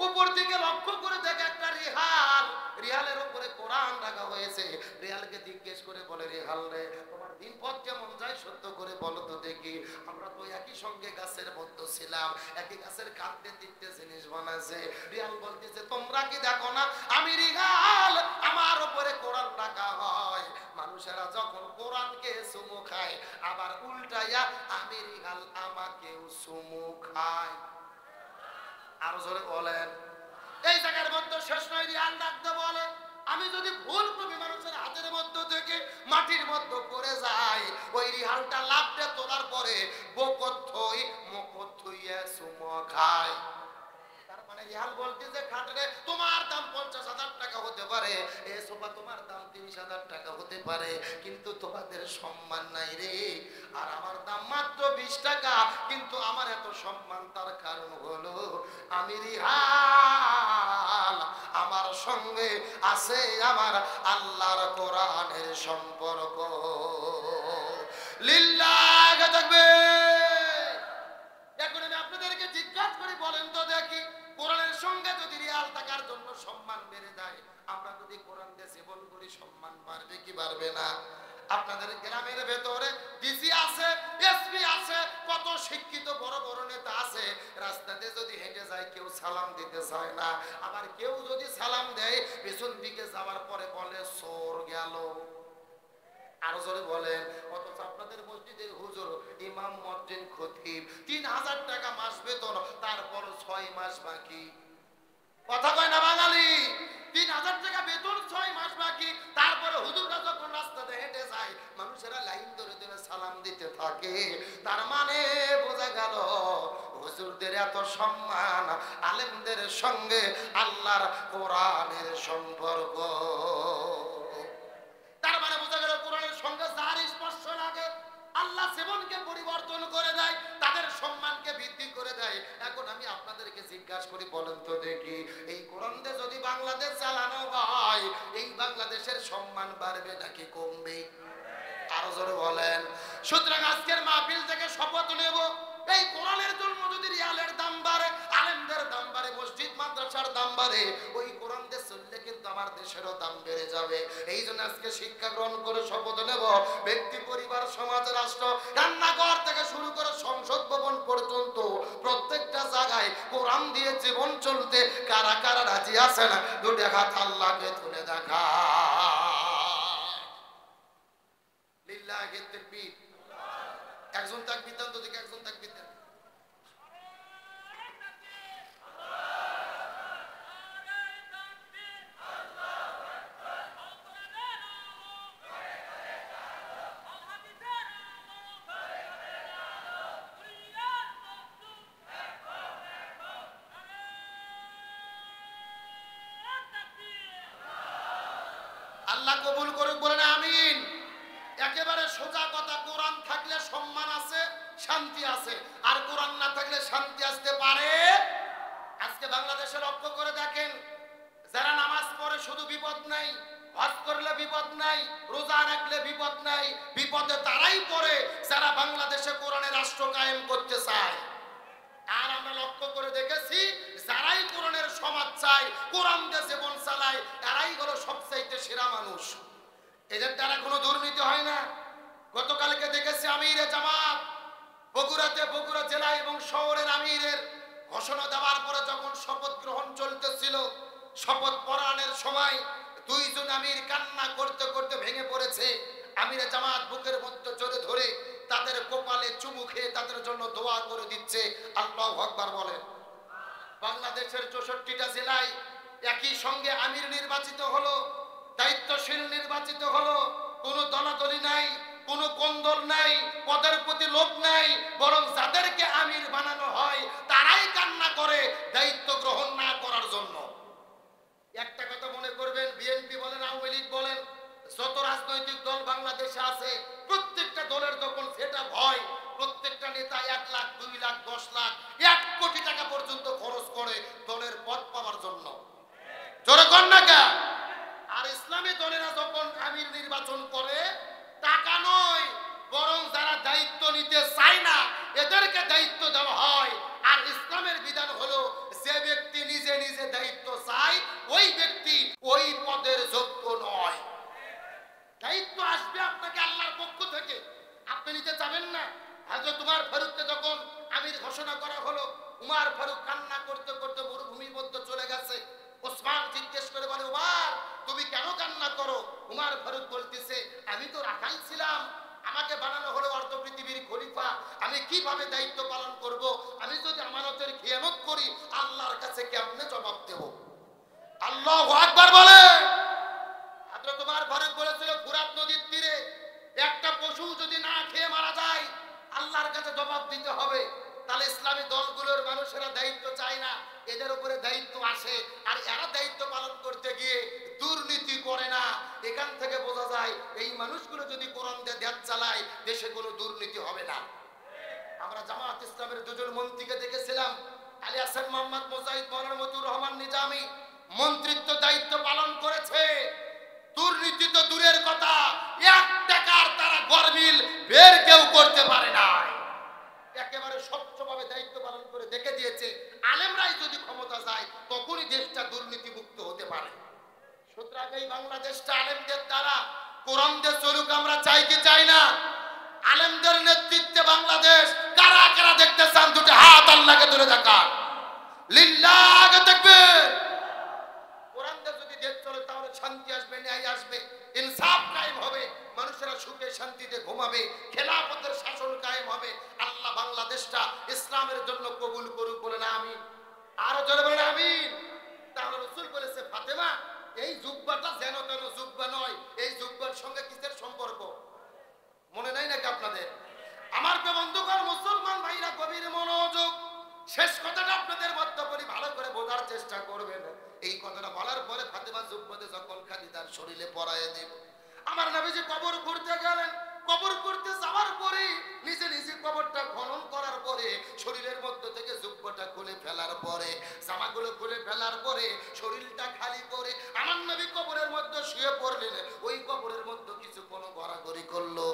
উপর দিকে লক্ষ্য করে দেখে একটা রিহাল, রিহালের উপরে কোরআন রাখা হয়েছে। রিহালকে জিজ্ঞেস করে বলে রিহাল রে তোমার দিন পথ কেমন যায় সত্য করে বলো তো দেখি। আমরা তো একই সঙ্গে গাছের মধ্যে ছিলাম, একই গাছের কাঁদতে 3টে জিনিস বানাইছে। রিহাল বলতেছে তোমরা কি দেখো না আমি রিহাল, আমার উপরে কোরআন রাখা হয়, মানুষেরা যখন কোরআনকে চুমু খায় আবার উল্টাইয়া আমি রিহাল আমাকেও চুমু খায়। আরো জোরে বলেন। এই জায়গার মধ্যে শেষ নয়, রিহাল ডাকতে বলে আমি যদি ভুল করে মানুষের হাতের মধ্যে থেকে মাটির মধ্যে পড়ে যাই, ওই রিহালটা লাফতে তোলার পরে বকত থই মুখত থইয়া চুমু খায়। তার মানে রিহাল বলতে যে খাটে তোমার দাম 50,000 টাকা হতে পারে, এই সোফা তোমার দাম 30,000 টাকা হতে পারে, কিন্তু তোমাদের সম্মান নাই রে। আর আমার দাম মাত্র 20 টাকা, কিন্তু আমার এত সম্মান তার কারণ হলো আমি রিহাল, আমার সঙ্গে আছে আমার আল্লাহর কোরআনের সম্পর্ক। লিল্লাহ তাকবীর। এখন আমি আপনাদেরকে জিজ্ঞাসা করি বলেন তো দেখি, কোরআনের সঙ্গে যদি রিয়াল থাকার জন্য সম্মান বেড়ে যায়, আমরা যদি কোরআন দিয়ে জীবন করি সম্মান বাড়বে কি বাড়বে না? আপনাদের গ্রামের ভেতরে ডিসি আছে, এসপি আছে, কত শিক্ষিত বড় বড় নেতা আছে, রাস্তাতে যদি হেঁটে যায় কেউ সালাম দিতে চায় না, আবার কেউ যদি সালাম দেয় পেছন দিকে যাওয়ার পরে বলে চোর গেল। আরো জোরে বলেন। অথচ আপনাদের মসজিদের হুজুর ইমাম মুয়াজ্জিন খতিব 3,000 টাকা মাস বেতন, তারপর 6 মাস বাকি। কথা কয় না বাঙালি? 3,000 টাকা বেতন, 6 মাস বাকি, তারপরে হুজুররা যখন রাস্তাতে হেঁটে যায় মানুষেরা লাইন ধরে ধরে সালাম দিতে থাকে। তার মানে বোঝা গেল হুজুরদের এত সম্মান, আলেমদের সঙ্গে আল্লাহর কোরআনের সম্পর্ক। তার মানে বোঝা গেল কোরআনের সঙ্গে যার স্পর্শ লাগে আল্লাহ জীবনকে পরিবর্তন করে দেয়, তাদের সম্মানকে বৃদ্ধি করে দেয়। এখন আমি আপনাদেরকে জিজ্ঞাসা করি বলেন তো দেখি, এই কোরআন দিয়ে যদি বাংলাদেশ চালানো হয়, এই বাংলাদেশের সম্মান বাড়বে নাকি কমবে? আরো জোরে বলেন। সুতরাং আজকের মাহফিল থেকে শপথ নেব, এই কোরআনের জন্য যদি রিয়ালের দাম বাড়ে, আলেমদের দাম বাড়ে, মসজিদ মাদ্রাসার দাম বাড়ে, ওই কোরআন দিয়ে চললে কিন্তু আমার দেশেরও দাম বেড়ে যাবে। এই জন্য আজকে শিক্ষা গ্রহণ করে শপথ নেব, ব্যক্তি, পরিবার, সমাজ, রাষ্ট্র, রান্নাঘর থেকে শুরু করে সংসদ ভবন পর্যন্ত প্রত্যেকটা জায়গায় কোরআন দিয়ে জীবন চলতে কারা কারা রাজি আছেন? দুটো হাত আল্লাহকে তুলে দেখা। তাকবীর তাকবীর। একজন তাকবীর দেন তো দেখি, একজন তাকবীর দেন। আল্লাহ কবুল করুক, বলেন আমিন। একেবারে সোজা কথা, কোরআন থাকলে সম্মান আছে, শান্তি আছে, আর কোরআন না থাকলে শান্তি আসতে পারে। আজকে বাংলাদেশে লক্ষ্য করে দেখেন, যারা নামাজ পড়ে শুধু বিপদ নাই, হজ করলে বিপদ নাই, রোজা রাখলে বিপদ নাই, বিপদে তারাই পড়ে যারা বাংলাদেশে কোরআনের রাষ্ট্র কায়েম করতে চায়। আর আমরা লক্ষ্য করে দেখেছি, যারাই কোরআনের সমাজ চায়, কোরআন দিয়ে জীবন চালায়, তারাই হলো সবচাইতে সেরা মানুষ। এদের দ্বারা কোনো দুর্নীতি হয় না। গতকালকে দেখেছি আমিরে জামাত বগুড়াতে, বগুড়া জেলা এবং শহরের আমিরের ঘোষণা দেওয়ার পরে যখন শপথ গ্রহণ চলতেছিল, শপথ পড়ানোর সময় দুইজন আমির কান্না করতে করতে ভেঙে পড়েছে। আমিরে জামাত বুকের মধ্যে জোরে ধরে তাদের কপালে চুমু খেয়ে তাদের জন্য দোয়া করে দিচ্ছে। আল্লাহু আকবার বলেন। বাংলাদেশের 64টা জেলায় একই সঙ্গে আমির নির্বাচিত হলো, দায়িত্বশীল নির্বাচিত হলো, কোনো দলাদলি নাই, কোনো কোন্দল নাই, পদের প্রতি লোভ নাই, বরং যাদেরকে আমির বানানো হয় তারাই কান্না করে দায়িত্ব গ্রহণ না করার জন্য। একটা কথা মনে করবেন, বিএনপি বলেন, আওয়ামী লীগ বলেন, যত রাজনৈতিক দল বাংলাদেশে আছে, প্রত্যেকটা দলের যখন সেটা ভয়, প্রত্যেকটা নেতা 1 লাখ, 2 লাখ, 10 লাখ, 1 কোটি টাকা পর্যন্ত খরচ করে দলের পদ পাওয়ার জন্য। জোরে কর না কে? আর ইসলামী দলেরা যখন আমির নির্বাচন করে, টাকা নয়, বরং যারা দায়িত্ব নিতে চায় না এদেরকে দায়িত্ব দেওয়া হয়। আর ইসলামের বিধান হলো, যে ব্যক্তি নিজে নিজে দায়িত্ব চায় ওই ব্যক্তি ওই পদের যোগ্য নয়। দায়িত্ব আসবে আপনাকে আল্লাহর পক্ষ থেকে, আপনি নিতে চাবেন না। হযরত উমর ফারুককে যখন আমির ঘোষণা করা হলো, উমর ফারুক কান্না করতে করতে মরুভূমির মধ্যে চলে গেছে। ওসমান জিজ্ঞেস করে বলে, উমর তুমি কেন কান্না করো? উমর ফারুক বলতেছে, আমি তো রাখাল ছিলাম, আমাকে বানানো হলো অর্ধ পৃথিবীর খলিফা, আমি কিভাবে দায়িত্ব পালন করব? আমি যদি আমানতের খেয়ানত করি আল্লাহর কাছে কেমনে জবাব দেব? আল্লাহু আকবার বলে। হযরত উমর ফারুক বলেছিল, ফুরাত নদীর তীরে একটা পশু যদি না খেয়ে মারা যায় আল্লাহর কাছে জবাব দিতে হবে। তাহলে ইসলামী দলগুলোর মানুষেরা দায়িত্ব চায় না, এদের উপরে দায়িত্ব আসে, আর এরা দায়িত্ব পালন করতে গিয়ে দুর্নীতি করে না। এখান থেকে বোঝা যায় এই মানুষগুলো যদি কোরআন দিয়ে দেশ চালায় দেশে কোনো দুর্নীতি হবে না। আমরা জামাত ইসলামের 2 জন মন্ত্রীকে দেখেছিলাম, আলী হাসান মোহাম্মদ মুজাহিদ, মাওলানা মতিউর রহমান নিজামী, মন্ত্রিত্ব দায়িত্ব পালন করেছে। দুর্নীতি তো দূরের কথা, 1 টাকার তারা গরমিল বের কেউ করতে পারে না। একেবারে স্বচ্ছভাবে দায়িত্ব পালন করে দেখে দিয়েছে, আলেমরাই যদি ক্ষমতা যায় তখনই দেশটা দুর্নীতি মুক্ত হতে পারে। সুতরাং এই বাংলাদেশটা আলেমদের দ্বারা কোরআন দিয়ে চলুক, আমরা চাই কি চাই না? আলেমদের নেতৃত্বে বাংলাদেশ কারা কারা দেখতে চান? দুটো হাত আল্লাহকে ধরে দেখা, লিল্লাহ তাকবীর। কোরআন দিয়ে যদি দেশ চলে তাহলে শান্তি আসবে, ন্যায় আসবে, ইনসাফ কায়েম হবে, মানুষেরা সুখে শান্তিতে ঘুমাবে, খেলাফতের শাসন কায়েম হবে। আল্লাহ বাংলাদেশটা ইসলামের জন্য কবুল করুক, বলেন আমিন। আরো জোরে বলেন আমিন। তাহলে রাসূল বলেছে, ফাতেমা এই জুব্বাটা যেন তেন জুব্বা নয়, এই জুব্বার সঙ্গে কিসের সম্পর্ক মনে নাই নাকি আপনাদের? আমার বন্ধুগণ, মুসলমান ভাইরা গভীর মনোযোগ, শেষ কথাটা আপনাদের মধ্যে বলি, ভালো করে বোঝার চেষ্টা করবেন। এই কথাটা বলার পরে ফাতেমা জুব্বাতে যখন খাদিজার শরীরে পরায়ে দেব, আমার নবীজি কবর করতে গেলেন। কবর করতে যাওয়ার পরে নিজে নিজে কবরটা খনন করার পরে শরীরের মধ্যে থেকে জুব্বাটা খুলে ফেলার পরে, জামাগুলো খুলে ফেলার পরে শরীরটা খালি করে আমার নবী কবরের মধ্যে শুয়ে পড়লেন। ওই কবরের মধ্যে কিছুক্ষণ ঘোরাঘুরি করলো।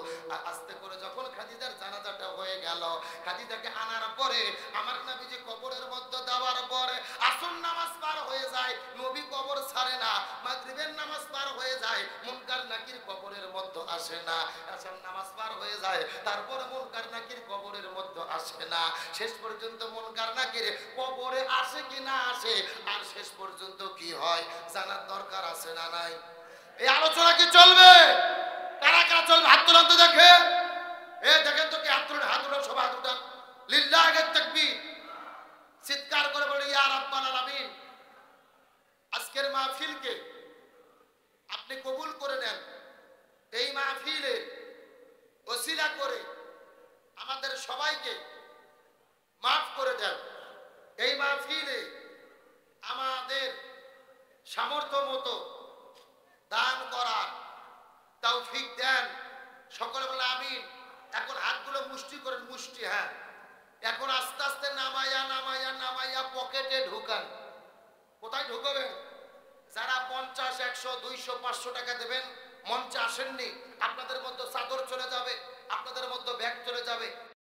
আস্তে করে যখন খাদিজার জানাজাটা হয়ে গেল, খাদিজাকে আনার পরে আমার নবীজি কবরের মধ্যে দেওয়ার পরে আসর নামাজ পার হয়ে যায়, নবী কবর ছাড়ে না। মাগরিবের নামাজ পার হয়ে যায়, মুনকার নাকির কবরের মধ্যে আসে না। আসর নামাজ পার হয়ে যায়, তারপরে মুনকার নাকির কবরের মধ্যে আসে না। শেষ পর্যন্ত মুনকার নাকির কবরে আসে কি না আসে, আর শেষ পর্যন্ত কি হয় জানার দরকার আছে না নাই? এই আলোচনা কি চলবে? কারা কারা চলবে? হাত তোলান তো দেখে। তোকে হাত তুলে হাত উঠান, সবাই হাত উঠান, লিল্লাহি তাকবীর, চিৎকার করে বলি ইয়া রাব্বাল আলামিন। আজকের মাহফিলকে আপনি কবুল করে নেন। এই মাহফিলে ওসিলা করে আমাদের সবাইকে মাফ করে দেন। এই মাহফিলে আমাদের সামর্থ্য মতো দান করার তৌফিক দেন। সকলে বলে আমিন। এখন হাতগুলো মুষ্টি করেন, মুষ্টি, হ্যাঁ। এখন আস্তে আস্তে নামাইয়া নামাইয়া নামাইয়া পকেটে ঢুকান। কোথায় ঢুকবেন? যারা 50, 100, 200, 500 টাকা দেবেন, মঞ্চে আসেননি, আপনাদের মধ্যে চাদর চলে যাবে, আপনাদের মধ্যে ব্যাগ চলে যাবে।